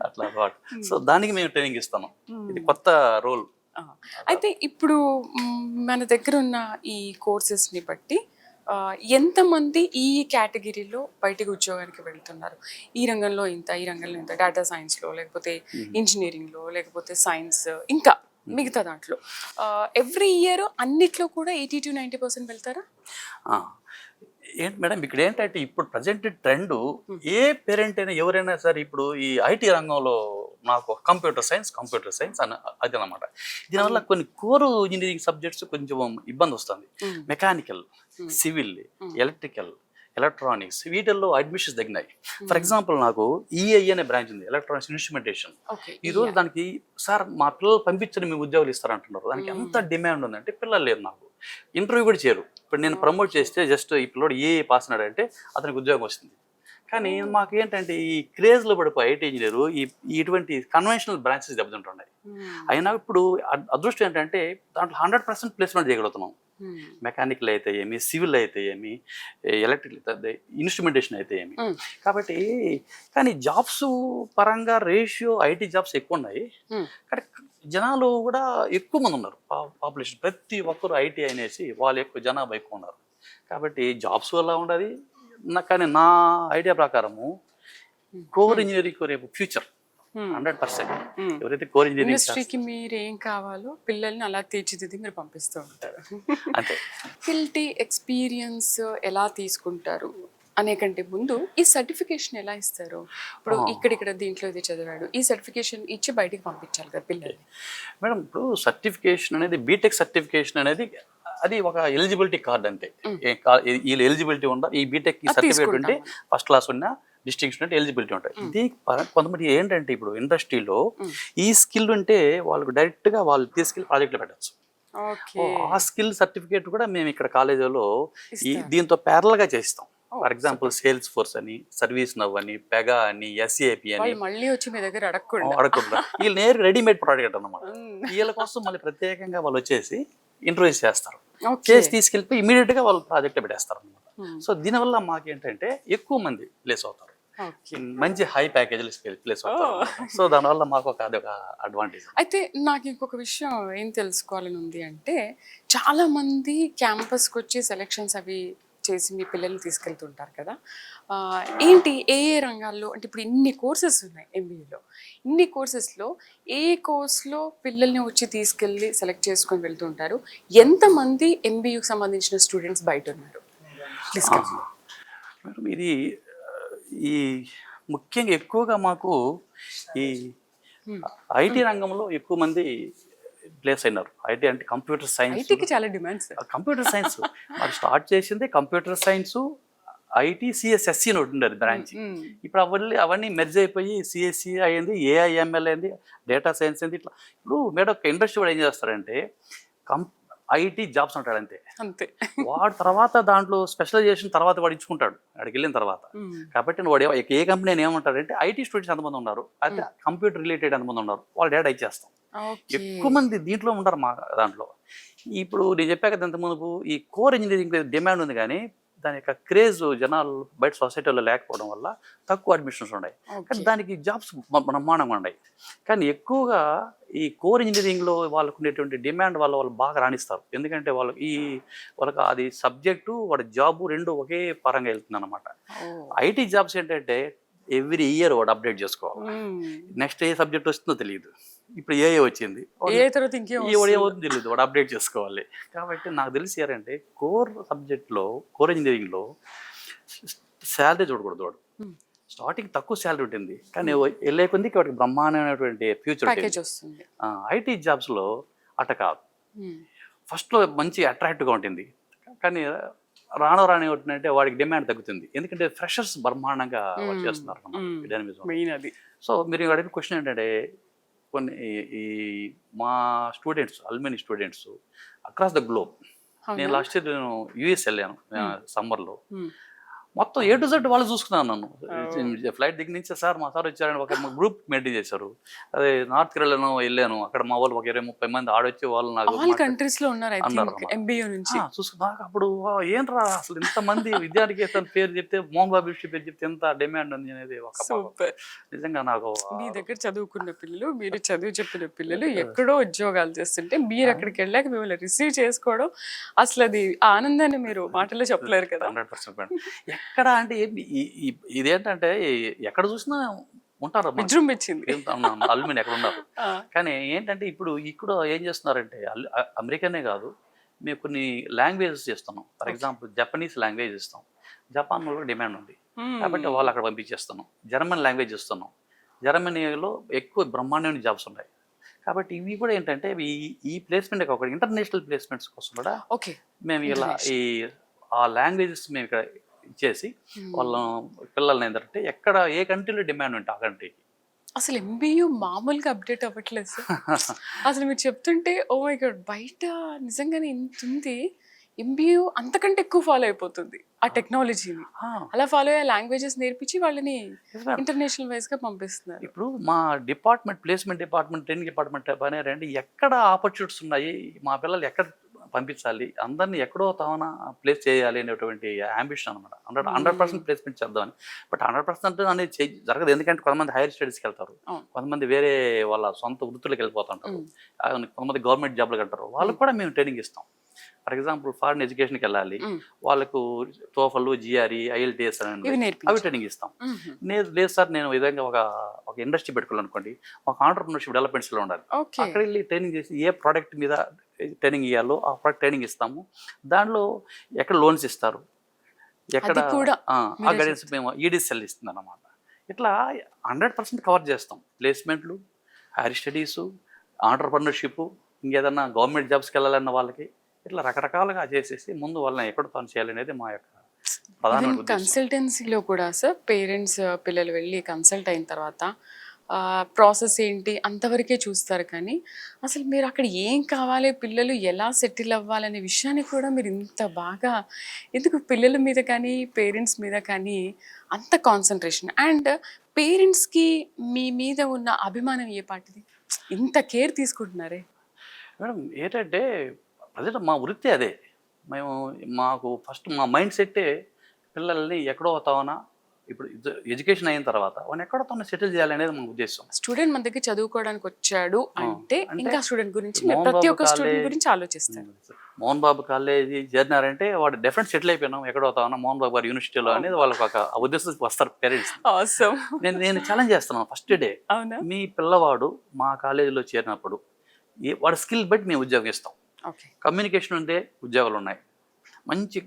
అట్లా అన్నమాట. సో దానికి మేము ట్రైనింగ్ ఇస్తాము, ఇది కొత్త రోల్. అయితే ఇప్పుడు మన దగ్గర ఉన్న ఈ కోర్సెస్ని బట్టి ఎంతమంది ఈ కేటగిరీలో బయటికి ఉద్యోగానికి వెళ్తున్నారు? ఈ రంగంలో ఇంత, ఈ రంగంలో ఇంత, డేటా సైన్స్లో, లేకపోతే ఇంజనీరింగ్లో, లేకపోతే సైన్స్, ఇంకా మిగతా దాంట్లో ఎవ్రీ ఇయర్ అన్నిట్లో కూడా 80 to 90% వెళ్తారా? ఏంటి మేడం, ఇక్కడ ఏంటంటే ఇప్పుడు ప్రజెంట్ ట్రెండ్, ఏ పేరెంట్ అయినా ఎవరైనా సరే ఇప్పుడు ఈ ఐటీ రంగంలో నాకు కంప్యూటర్ సైన్స్ అని అది అనమాట. దీనివల్ల కొన్ని కోర్ ఇంజనీరింగ్ సబ్జెక్ట్స్ కొంచెం ఇబ్బంది వస్తుంది. మెకానికల్, సివిల్, ఎలక్ట్రికల్, ఎలక్ట్రానిక్స్, వీటిల్లో అడ్మిషన్స్ తగ్గినాయి. ఫర్ ఎగ్జాంపుల్ నాకు ఈఐ అనే బ్రాంచ్ ఉంది, ఎలక్ట్రానిక్స్ ఇన్స్ట్రుమెంటేషన్. ఈ రోజు దానికి సార్ మా పిల్లలు పంపించని మీ ఉద్యోగాలు ఇస్తారంటున్నారు. దానికి ఎంత డిమాండ్ ఉందంటే పిల్లలు లేరు, నాకు ఇంటర్వ్యూ కూడా చేయరు. ఇప్పుడు నేను ప్రమోట్ చేస్తే జస్ట్ ఈ పిల్లడు ఏ పాస్ అన్నాడంటే అతనికి ఉద్యోగం వస్తుంది. కానీ మాకు ఏంటంటే ఈ క్రేజ్లో పడిపోయి ఐటీ ఇంజనీరు ఇటువంటి కన్వెన్షనల్ బ్రాంచెస్ దెబ్బతింటున్నాయి. అయినా ఇప్పుడు అదృష్టం ఏంటంటే దాంట్లో 100% ప్లేస్మెంట్ చేయగలుగుతున్నాం. మెకానికల్ అయితే ఏమి, సివిల్ అయితే ఏమి, ఎలక్ట్రికల్, ఇన్స్ట్రుమెంటేషన్ అయితే ఏమి. కాబట్టి కానీ జాబ్స్ పరంగా రేషియో ఐటీ జాబ్స్ ఎక్కువ ఉన్నాయి, కానీ జనాలు కూడా ఎక్కువ మంది ఉన్నారు. పాపులేషన్ ప్రతి ఒక్కరు ఐటీ అనేసి వాళ్ళు ఎక్కువ జనాభా ఎక్కువ ఉన్నారు. కాబట్టి జాబ్స్ వల్ల ఉండదు. కానీ నా ఐడియా ప్రకారము కోర్ ఇంజనీరింగ్ రేపు ఫ్యూచర్ 100%. ఎవరైతే కోర్ ఇంజనీరింగ్ ఇండస్ట్రీకి మీరు ఏం కావాలో పిల్లల్ని అలా తీర్చిదిద్ది మీరు పంపిస్తూ ఉంటారు. అంతే. ఫ్యాకల్టీ ఎక్స్పీరియన్స్ ఎలా తీసుకుంటారు అనే కంటే ముందు ఈ సర్టిఫికేషన్ ఎలా ఇస్తారు? ఇప్పుడు ఇక్కడ దీంట్లో ఇది చదివాడు, ఈ సర్టిఫికేషన్ ఇచ్చి బయటికి పంపించాలి కదా పిల్లల్ని. మేడం ఇప్పుడు సర్టిఫికేషన్ అనేది, బీటెక్ సర్టిఫికేషన్ అనేది అది ఒక ఎలిజిబిలిటీ కార్డ్ అంతే. వీళ్ళు ఎలిజిబిలిటీ ఉండాలి, ఈ బీటెక్ సర్టిఫికేట్ ఉంటే ఫస్ట్ క్లాస్ ఉన్న డిస్టింక్షన్ అంటే ఎలిజిబిలిటీ ఉంటాయి. దీనికి కొంతమంది ఏంటంటే ఇప్పుడు ఇండస్ట్రీలో ఈ స్కిల్ ఉంటే వాళ్ళకు డైరెక్ట్గా వాళ్ళు తీసుకెళ్ళి ప్రాజెక్టులు పెట్టచ్చు. ఆ స్కిల్ సర్టిఫికేట్ కూడా మేము ఇక్కడ కాలేజీలో దీంతో ప్యారల్గా చేస్తాం. ఫర్ ఎగ్జాంపుల్ సేల్స్ ఫోర్స్ అని, సర్వీస్ నవ్ అని, పెగా అని, ఎస్ఏపి అని మళ్ళీ వచ్చి మీ దగ్గర అడగకుండా వీళ్ళు నేరు రెడీమేడ్ ప్రోడక్ట్ అన్నమాట. వీళ్ళ కోసం మళ్ళీ ప్రత్యేకంగా వాళ్ళు వచ్చేసి ఇంటర్వ్యూస్ చేస్తారు, చేసి తీసుకెళ్ళిపోయి ఇమీడియట్ గా వాళ్ళు ప్రాజెక్ట్ పెట్టేస్తారు అనమాట. సో దీనివల్ల మాకేంటంటే ఎక్కువ మంది ప్లేస్ అవుతారు, మంచి హై ప్యాకేజీలు ప్లేస్ అవుతారు. సో దానివల్ల మాకు అదొక అడ్వాంటేజ్. అయితే నాకు ఇంకొక విషయం ఏం తెలుసుకోవాలని ఉంది అంటే, చాలా మంది క్యాంపస్కి వచ్చి సెలెక్షన్స్ అవి చేసి మీ పిల్లల్ని తీసుకెళ్తుంటారు కదా, ఏంటి ఏ ఏ రంగాల్లో అంటే ఇప్పుడు ఇన్ని కోర్సెస్ ఉన్నాయి ఎంబీఏలో, ఇన్ని కోర్సెస్లో ఏ కోర్స్లో పిల్లల్ని వచ్చి తీసుకెళ్ళి సెలెక్ట్ చేసుకొని వెళ్తుంటారు? ఎంతమంది ఎంబీయూకి సంబంధించిన స్టూడెంట్స్ బయట ఉన్నారు? మేడం ఇది ఈ ముఖ్యంగా ఎక్కువగా మాకు ఈ ఐటీ రంగంలో ఎక్కువ మంది ప్లేస్ అయినారు. ఐటీ అంటే కంప్యూటర్ సైన్స్. ఐటీకి చాలా డిమాండ్ సార్. కంప్యూటర్ సైన్స్ మరి స్టార్ట్ చేసింది కంప్యూటర్ సైన్స్, ఐటీ, సిఎస్ఎస్సి అని ఉండేది బ్రాంచ్. ఇప్పుడు అవన్నీ మెర్జ్ అయిపోయి సిఎస్సి అయింది, ఏఐఎంఎల్ అయింది, డేటా సైన్స్ అయింది. ఇట్లా ఇప్పుడు మేడం ఒక ఇండస్ట్రీ వాడు ఏం చేస్తారంటే ఐటీ జాబ్స్ అంటాడు అంతే. అంతే. వాడు తర్వాత దాంట్లో స్పెషలైజేషన్ తర్వాత వాడు ఇచ్చుకుంటాడు అక్కడికి వెళ్ళిన తర్వాత. కాబట్టి వాడు ఏ కంపెనీ ఏమంటాడంటే ఐటీ స్టూడెంట్స్ ఎంతమంది ఉన్నారు, అయితే కంప్యూటర్ రిలేటెడ్ ఎంతమంది ఉన్నారు, వాళ్ళు డేటా ఇచ్చేస్తాం. ఎక్కువ మంది దీంట్లో ఉంటారు మా దాంట్లో. ఇప్పుడు నేను చెప్పాక ఇంతకుముందు ఈ కోర్ ఇంజనీరింగ్ డిమాండ్ ఉంది, కానీ దాని యొక్క క్రేజ్ జనాలు బయట సొసైటీలో లేకపోవడం వల్ల తక్కువ అడ్మిషన్స్ ఉన్నాయి. కానీ దానికి జాబ్స్ బ్రహ్మాండంగా ఉన్నాయి. కానీ ఎక్కువగా ఈ కోర్ ఇంజనీరింగ్లో వాళ్ళకు ఉండేటువంటి డిమాండ్ వల్ల వాళ్ళు బాగా రాణిస్తారు. ఎందుకంటే వాళ్ళకి అది సబ్జెక్టు వాడి జాబు రెండు ఒకే పరంగా వెళ్తుంది అనమాట. ఐటీ జాబ్స్ ఏంటంటే ఎవ్రీ ఇయర్ వాడు అప్డేట్ చేసుకోవాలి. నెక్స్ట్ ఏ సబ్జెక్ట్ వస్తుందో తెలియదు. ఇప్పుడు ఏ వచ్చింది, ఏమవుతుందో తెలియదు, వాడు అప్డేట్ చేసుకోవాలి. కాబట్టి నాకు తెలిసి ఏంటంటే కోర్ సబ్జెక్ట్లో, కోర్ ఇంజనీరింగ్లో శాలరీ చూడకూడదు. వాడు స్టార్టింగ్ తక్కువ శాలరీ ఉంటుంది, కానీ వెళ్ళే కొద్దికి వాడికి బ్రహ్మాండమైనటువంటి ఫ్యూచర్ వస్తుంది. ఐటీ జాబ్స్లో అట కాదు. ఫస్ట్లో మంచి అట్రాక్టివ్గా ఉంటుంది, కానీ రాను ఏమిటంటే వాడికి డిమాండ్ తగ్గుతుంది. ఎందుకంటే ఫ్రెషర్స్ బ్రహ్మాండంగా చేస్తున్నారు డైనమిజం. సో మీరు అడిగిన క్వశ్చన్ ఏంటంటే కొన్ని ఈ మా students, alumni students across the globe. నేను లాస్ట్ ఇయర్ నేను యూఎస్ వెళ్ళాను సమ్మర్లో. మొత్తం ఏ టు జెడ్ వాళ్ళు చూసుకున్నాను నన్ను. ఫ్లైట్ దగ్గర నుంచి సార్ మా సార్ వచ్చారని ఒక గ్రూప్ మెయింటైన్ చేశారు. అదే నార్త్ కేరళను వెళ్ళాను, అక్కడ మా వాళ్ళు ఒక 20-30 మంది ఆడొచ్చి వాళ్ళు నాకు చూసుకున్నాక అప్పుడు ఏంట్రా అసలు ఇంతమంది విద్యార్థి పేరు చెప్తే, మోహన్ బాబు పేరు చెప్తే ఎంత డిమాండ్ ఉంది అనేది ఒక నిజంగా నాకు. మీ దగ్గర చదువుకున్న పిల్లలు, మీరు చదువు చెప్పిన పిల్లలు ఎక్కడో ఉద్యోగాలు చేస్తుంటే మీరు అక్కడికి వెళ్ళాక మిమ్మల్ని రిసీవ్ చేసుకోవడం, అసలు అది ఆనందాన్ని మీరు మాటల్లో చెప్పలేరు కదా. 100%. ఎక్కడ అంటే ఇదేంటంటే ఎక్కడ చూసినా ఉంటారు అల్యూమిని ఎక్కడ ఉన్నారు. కానీ ఏంటంటే ఇప్పుడు ఇక్కడ ఏం చేస్తున్నారంటే అమెరికానే కాదు, మేము కొన్ని లాంగ్వేజెస్ చేస్తున్నాం. ఫర్ ఎగ్జాంపుల్ జపనీస్ లాంగ్వేజ్ ఇస్తాం, జపాన్లో డిమాండ్ ఉంది కాబట్టి వాళ్ళు అక్కడ పంపించేస్తున్నాం. జర్మన్ లాంగ్వేజ్ ఇస్తున్నాం, జర్మనీలో ఎక్కువ బ్రహ్మాండమైన జాబ్స్ ఉన్నాయి. కాబట్టి ఇవి కూడా ఏంటంటే ఈ ప్లేస్మెంట్ కాకుండా ఇంటర్నేషనల్ ప్లేస్మెంట్స్ కోసం కూడా మేము ఇలా ఆ లాంగ్వేజెస్ మేము ఇక్కడ ఇచ్చేసి వాళ్ళ పిల్లల్ని ఏంటంటే ఎక్కడ ఏ కంట్రీలో డిమాండ్ ఉంటే ఆ కంట్రీకి. అసలు ఎంబీయూ మామూలుగా అప్డేట్ అవ్వట్లేదు సార్. అసలు మీరు చెప్తుంటే ఓ మై గాడ్, బయట నిజంగానే ఇంత ఉంది. ఎంబీయూ అంతకంటే ఎక్కువ ఫాలో అయిపోతుంది ఆ టెక్నాలజీని. అలా ఫాలో అయ్యే లాంగ్వేజెస్ నేర్పించి వాళ్ళని ఇంటర్నేషనల్ వైజ్ గా పంపిస్తున్నారు. ఇప్పుడు మా department, placement department, training department పని రండి, ఎక్కడ ఆపర్చునిటీస్ ఉన్నాయి, మా పిల్లలు ఎక్కడ పంపించాలి, అందరినీ ఎక్కడో తాన ప్లేస్ చేయాలి అనేటువంటి అంబిషన్ అనమాట. 100% ప్లేస్మెంట్ చేద్దామని. బట్ 100% అనేది జరగదు. ఎందుకంటే కొంతమంది హైయర్ స్టడీస్కి వెళ్తారు, కొంతమంది వేరే వాళ్ళ సొంత వృత్తులకు వెళ్ళిపోతుంటారు, కొంతమంది గవర్నమెంట్ జాబ్లకు వెళ్తారు. వాళ్ళకు కూడా మేము ట్రైనింగ్ ఇస్తాం. ఫర్ ఎగ్జాంపుల్ ఫారిన్ ఎడ్యుకేషన్కి వెళ్ళాలి, వాళ్ళకు టోఫల్, జిఆర్ఈ, ఐఎల్టీఎస్ అని అవి ట్రైనింగ్ ఇస్తాం. లేదు సార్ నేను విధంగా ఒక ఇండస్ట్రీ పెట్టుకోవాలనుకోండి, ఒక ఆంటర్ప్రినర్షిప్ డెవలప్మెంట్స్లో ఉండాలి, అక్కడ వెళ్ళి ట్రైనింగ్ చేసి ఏ ప్రోడక్ట్ మీద ట్రైనింగ్ ఇవ్వాలో ఆ ప్రోడక్ట్ ట్రైనింగ్ ఇస్తాము. దాంట్లో ఎక్కడ లోన్స్ ఇస్తారు, ఎక్కడ ఆ గైడెన్స్ మేము ఈడీసెల్ ఇస్తుంది అన్నమాట. ఇట్లా 100% కవర్ చేస్తాం. ప్లేస్మెంట్లు, హైయర్ స్టడీసు, ఆంటర్ప్రినర్షిప్, ఇంకేదన్నా గవర్నమెంట్ జాబ్స్కి వెళ్ళాలన్న వాళ్ళకి ఇట్లా రకరకాలుగా చేసేసి ముందు వాళ్ళని ఎక్కడ పని చేయాలనేది మా యొక్క ప్రధాన ఉద్దేశం. కన్సల్టెన్సీలో కూడా సార్ పేరెంట్స్ పిల్లలు వెళ్ళి కన్సల్ట్ అయిన తర్వాత ప్రాసెస్ ఏంటి అంతవరకే చూస్తారు, కానీ అసలు మీరు అక్కడ ఏం కావాలి, పిల్లలు ఎలా సెటిల్ అవ్వాలనే విషయాన్ని కూడా మీరు ఇంత బాగా, ఎందుకు పిల్లల మీద కానీ పేరెంట్స్ మీద కానీ అంత కాన్సన్ట్రేషన్, అండ్ పేరెంట్స్కి మీ మీద ఉన్న అభిమానం ఏ పాటిది, ఇంత కేర్ తీసుకుంటున్నారే? మేడం ఏంటంటే ప్రజెంట్ మా వృత్తి అదే. మాకు ఫస్ట్ మా మైండ్ సెట్టే పిల్లల్ని ఎక్కడో తావనా, ఇప్పుడు ఎడ్యుకేషన్ అయిన తర్వాత వాడిని ఎక్కడో తను సెటిల్ చేయాలనేది మా ఉద్దేశం. స్టూడెంట్ మన దగ్గర చదువుకోవడానికి వచ్చాడు అంటే ఇంకా స్టూడెంట్ గురించి, ప్రతి ఒక్క స్టూడెంట్ గురించి ఆలోచిస్తాను. మోహన్ బాబు కాలేజీ చేరినారంటే వాడు డెఫినెట్ సెటిల్ అయిపోయినాం, ఎక్కడో తావనా మోహన్ బాబు గారు యూనివర్సిటీలో అనేది వాళ్ళకి ఒక ఉద్దేశం వస్తారు పేరెంట్స్. నేను ఛాలెంజ్ చేస్తున్నాను ఫస్ట్ డే, మీ పిల్లవాడు మా కాలేజీలో చేరినప్పుడు వాడి స్కిల్ బట్టి మేము ఉద్యోగం ఇస్తాం. కమ్యూనికేషన్ ఉంటే ఉద్యోగాలు ఉన్నాయి, మంచి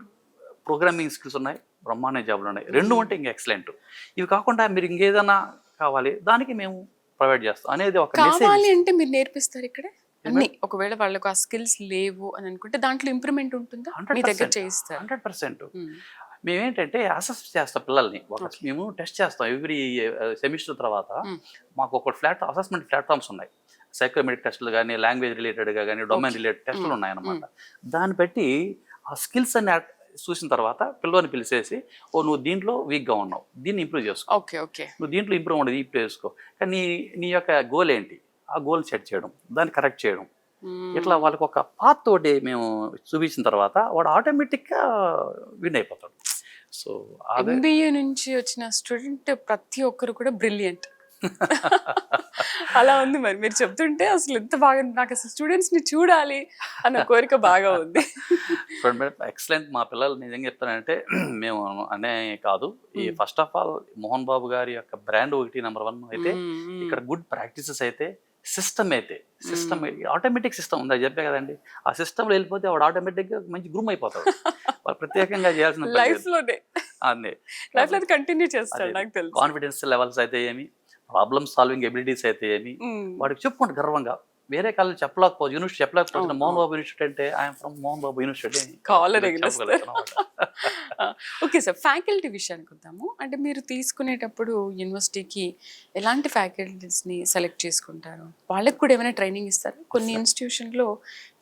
ప్రోగ్రామింగ్ స్కిల్స్ ఉన్నాయి, బ్రహ్మాండ జాబ్లు ఉన్నాయి. 2 ఉంటే ఇంకా ఎక్సలెంట్. ఇవి కాకుండా మీరు ఇంకేదైనా కావాలి దానికి మేము ప్రొవైడ్ చేస్తాం అనేది ఒక మెసేజ్. కావాలి అంటే మీరు నేర్పిస్తారు ఇక్కడ అన్ని. ఒకవేళ వాళ్ళకు ఆ స్కిల్స్ లేవు అని అనుకుంటే దాంట్లో ఇంప్రూవ్మెంట్ ఉంటుందా? మీ దగ్గర చేయిస్తారు? 100%. మేమేంటంటే అసెస్ చేస్తాం పిల్లల్ని. మేము టెస్ట్ చేస్తాం ఎవ్రీ సెమిస్టర్ తర్వాత. మాకు ఒక అసెస్మెంట్ ప్లాట్ఫామ్స్ ఉన్నాయి. సైకోమెట్రిక్ టెస్టులు కానీ, లాంగ్వేజ్ రిలేటెడ్గా కానీ, డొమైన్ రిలేటెడ్ టెస్టులు ఉన్నాయన్నమాట. దాన్ని బట్టి ఆ స్కిల్స్ అన్ని చూసిన తర్వాత పిల్లల్ని పిలిచేసి, నువ్వు దీంట్లో వీక్గా ఉన్నావు, దీన్ని ఇంప్రూవ్ చేసుకో. ఓకే ఓకే, నువ్వు దీంట్లో ఇంప్రూవ్ ఉండదు, ఇంప్రూవ్ చేసుకో. కానీ నీ యొక్క గోల్ ఏంటి, ఆ గోల్ సెట్ చేయడం, దాన్ని కరెక్ట్ చేయడం. ఇట్లా వాళ్ళకి ఒక పాత్ తోటి మేము చూపించిన తర్వాత వాడు ఆటోమేటిక్గా విన్ అయిపోతాడు. సో ఎంబీఏ నుంచి వచ్చిన స్టూడెంట్ ప్రతి ఒక్కరు కూడా బ్రిలియంట్ అలా ఉంది. మరి మీరు చెప్తుంటే అసలు ఎంత బాగా, నాకు అసలు స్టూడెంట్స్ ని చూడాలి అన్న కోరిక బాగా ఉంది. ఎక్సలెంట్. మా పిల్లలు నిజంగా చెప్తానంటే మేము అనే కాదు, ఈ first of all Mohan Babu గారి యొక్క బ్రాండ్ ఒకటి నెంబర్ 1 అయితే, ఇక్కడ గుడ్ ప్రాక్టీసెస్ అయితే, సిస్టమ్ అయితే, సిస్టమ్ ఆటోమేటిక్ సిస్టమ్ ఉంది, అది చెప్పే కదండి. ఆ సిస్టమ్లో వెళ్ళిపోతే వాడు ఆటోమేటిక్గా మంచి గ్రూమ్ అయిపోతాడు. వాళ్ళు ప్రత్యేకంగా చేయాల్సిన లైఫ్ లోనే కంటిన్యూ చేస్తాడు. నాకు తెలుసు. కాన్ఫిడెన్స్ లెవెల్స్ అయితే ఏమి, ప్రాబ్లమ్ సాల్వింగ్ ఎబిలిటీస్ అయితే ఏమి, వాడికి చెప్పుకుంటే గర్వంగా. వేరే college చెప్పలేకపోవచ్చు, university చెప్పలేకపోతే Mohan Babu university అంటే I'm from Mohan Babu university. Okay sir, faculty విషయానికి వద్దాము. అంటే మీరు తీసుకునేటప్పుడు యూనివర్సిటీకి ఎలాంటి ఫ్యాకల్టీస్ని సెలెక్ట్ చేసుకుంటారు? వాళ్ళకి కూడా ఏమైనా ట్రైనింగ్ ఇస్తారు? కొన్ని ఇన్స్టిట్యూషన్లో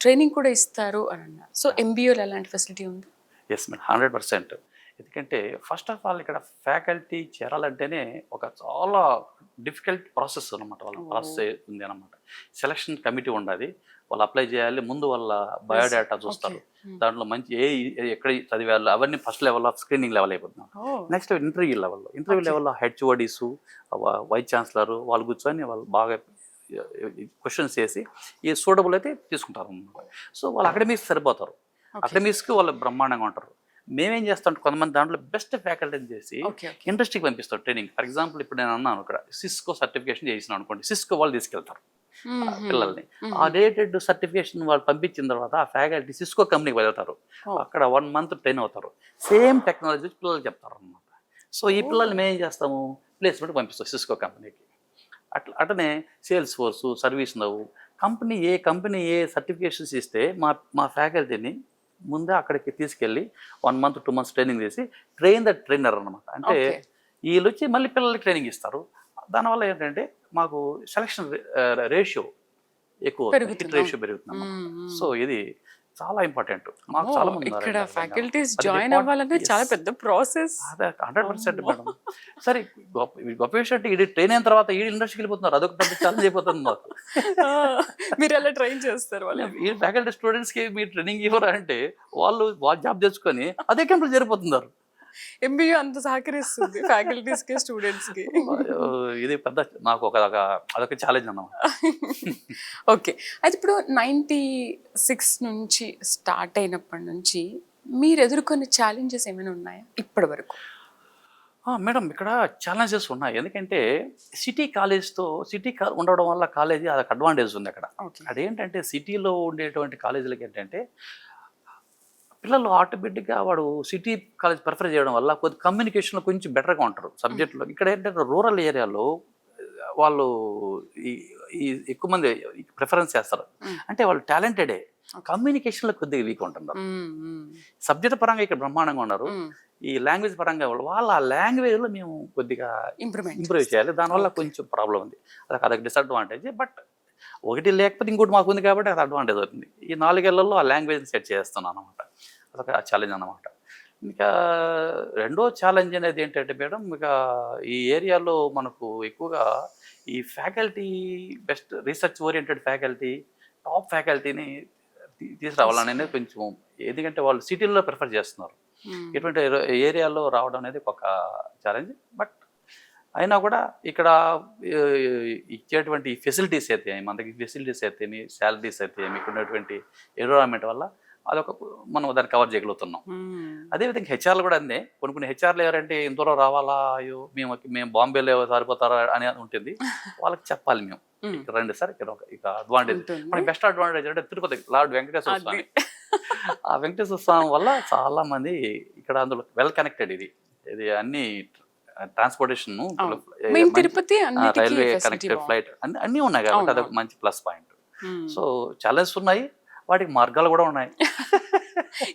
ట్రైనింగ్ కూడా ఇస్తారు అని అన్నారు. సో ఎంబీఏలో ఎలాంటి ఫెసిలిటీ ఉంది? Yes madam, 100%. ఎందుకంటే ఫస్ట్ ఆఫ్ ఆల్ ఇక్కడ ఫ్యాకల్టీ చేరాలంటేనే ఒక చాలా డిఫికల్ట్ ప్రాసెస్ అనమాట. వాళ్ళ ప్రాసెస్ ఉంది అనమాట. సెలక్షన్ కమిటీ ఉండాలి, వాళ్ళు అప్లై చేయాలి. ముందు వాళ్ళ బయోడేటా చూస్తారు, దాంట్లో మంచి ఎక్కడ చదివాళ్ళు అవన్నీ first level of screening level అయిపోతున్నాం. నెక్స్ట్ ఇంటర్వ్యూ లెవెల్లో హెచ్ఓడీస్, వైస్ ఛాన్సలర్ వాళ్ళు కూర్చొని వాళ్ళు బాగా క్వశ్చన్స్ చేసి ఈ సూటబుల్ అయితే తీసుకుంటారు అన్నమాట. సో వాళ్ళు అకాడమిక్స్ సరిపోతారు, అకాడమిక్స్కి వాళ్ళు బ్రహ్మాండంగా ఉంటారు. మేమేం చేస్తాం, కొంతమంది దాంట్లో బెస్ట్ ఫ్యాకల్టీని చేసి ఇండస్ట్రీకి పంపిస్తాం ట్రైనింగ్. ఫర్ ఎగ్జాంపుల్ ఇప్పుడు నేను అన్నాను, ఇక్కడ సిస్కో సర్టిఫికేషన్ చేసినాను అనుకోండి, సిస్కో వాళ్ళు తీసుకెళ్తారు పిల్లల్ని. ఆ రిలేటెడ్ సర్టిఫికేషన్ వాళ్ళు పంపించిన తర్వాత ఆ ఫ్యాకల్టీ సిస్కో కంపెనీకి వెళ్తారు. అక్కడ 1 month ట్రైన్ అవుతారు. సేమ్ టెక్నాలజీ పిల్లలు చెప్తారు అన్నమాట. సో ఈ పిల్లల్ని మేము ఏం చేస్తాము, ప్లేస్మెంట్ పంపిస్తాం సిస్కో కంపెనీకి. అట్లనే Salesforce, ServiceNow company ఏ సర్టిఫికేషన్స్ ఇస్తే మా ఫ్యాకల్టీని ముందే అక్కడికి తీసుకెళ్ళి 1 month 2 months ట్రైనింగ్ చేసి ట్రైనర్ అనమాట. అంటే వీళ్ళు వచ్చి మళ్ళీ పిల్లలకి ట్రైనింగ్ ఇస్తారు. దానివల్ల ఏంటంటే మాకు సెలక్షన్ రేషియో ఎక్కువ, హిట్ రేషియో పెరుగుతుంది. సో ఇది చాలా ఇంపార్టెంట్. మాకు చాలా మంది ఇక్కడ ఫ్యాకల్టీస్ జాయిన్ అవ్వాలంటే చాలా పెద్ద ప్రాసెస్. 100% మేడం. సరే, గొప్ప విషయం అంటే ఇది ట్రైన్ అయిన తర్వాత ఈ ఇండస్ట్రీకి వెళ్ళిపోతున్నారు, అదొక పెద్ద ఛాలెంజ్ అయిపోతుంది మాకు. మీరు ఎలా ట్రైన్ చేస్తారు వాళ్ళు? ఈ ఫ్యాకల్టీ స్టూడెంట్స్కి మీరు ట్రైనింగ్ ఇవ్వరా అంటే వాళ్ళు జాబ్ తెచ్చుకొని అదే కంపెనీ జరిగిపోతున్నారు. ఎంబీఏ అంత సహకరిస్తుంది ఫ్యాకల్టీస్ కి, స్టూడెంట్స్ కి. ఇది పెద్ద నాకు అదొక ఛాలెంజ్ అన్నమాట. ఓకే, అయితే ఇప్పుడు 96 నుంచి స్టార్ట్ అయినప్పటి నుంచి మీరు ఎదుర్కొన్న ఛాలెంజెస్ ఏమైనా ఉన్నాయా ఇప్పటి వరకు? మేడం, ఇక్కడ ఛాలెంజెస్ ఉన్నాయి. ఎందుకంటే సిటీ ఉండడం వల్ల కాలేజీ అదొక అడ్వాంటేజ్ ఉంది. అదేంటంటే సిటీలో ఉండేటువంటి కాలేజీలకి ఏంటంటే పిల్లలు ఆటోమేటిక్గా వాడు సిటీ కాలేజ్ ప్రిఫర్ చేయడం వల్ల కొద్ది కమ్యూనికేషన్లో కొంచెం బెటర్గా ఉంటారు సబ్జెక్టులో. ఇక్కడ ఏంటంటే రూరల్ ఏరియాలో వాళ్ళు ఎక్కువ మంది ప్రిఫరెన్స్ చేస్తారు. అంటే వాళ్ళు టాలెంటెడే, కమ్యూనికేషన్లో కొద్దిగా వీక్ ఉంటున్నారు. సబ్జెక్ట్ పరంగా ఇక్కడ బ్రహ్మాండంగా ఉన్నారు, ఈ లాంగ్వేజ్ పరంగా వాళ్ళ ఆ లాంగ్వేజ్లో మేము కొద్దిగా ఇంప్రూవ్ చేయాలి. దానివల్ల కొంచెం ప్రాబ్లం ఉంది, అదొక డిసడ్వాంటేజ్. బట్ ఒకటి లేకపోతే ఇంకోటి మాకు ఉంది కాబట్టి అది అడ్వాంటేజ్ అవుతుంది. ఈ 4 ఏళ్లలో ఆ లాంగ్వేజ్ని సెట్ చేస్తున్నాను అనమాట. అదొక ఛాలెంజ్ అన్నమాట. ఇంకా రెండో ఛాలెంజ్ అనేది ఏంటంటే మేడం, ఇక ఈ ఏరియాలో మనకు ఎక్కువగా ఈ faculty best research oriented faculty, top ఫ్యాకల్టీని తీసుకురావాలనేది కొంచెం, ఎందుకంటే వాళ్ళు సిటీల్లో ప్రిఫర్ చేస్తున్నారు. ఇటువంటి ఏరియాలో రావడం అనేది ఒక ఛాలెంజ్. బట్ అయినా కూడా ఇక్కడ ఇచ్చేటువంటి ఫెసిలిటీస్ అయితే మనకి శాలరీస్ అయితే ఇక్కడ ఉన్నటువంటి ఎన్విరాన్మెంట్ వల్ల అదొక మనం దాన్ని కవర్ చేయగలుగుతున్నాం. అదేవిధంగా హెచ్ఆర్లు కూడా అందే. కొన్ని హెచ్ఆర్లు ఎవరంటే ఇంత దూరం రావాలా, అయ్యో మేము బాంబేలో సరిపోతారా అని ఉంటుంది. వాళ్ళకి చెప్పాలి మేము ఇక్కడ రండి సార్, ఇక అడ్వాంటేజ్, మనకి బెస్ట్ అడ్వాంటేజ్ అంటే తిరుపతి లార్డ్ వెంకటేశ్వర స్వామి. ఆ వెంకటేశ్వర స్వామి వల్ల చాలా మంది ఇక్కడ ఇక్కడ అందులో వెల్ కనెక్టెడ్ ఇది ఇది అన్ని ట్రాన్స్పోర్టేషన్ మెయిన్ తిరుపతి అన్నిటికీ రైల్వే facility కనెక్టెడ్ బాగుంది. ఫ్లైట్ అన్నీ ఉన్నాయి కాబట్టి అవును, అదొక మంచి plus point. Hmm. So challenges ఉన్నాయి, వాటికి మార్గాలు కూడా ఉన్నాయి.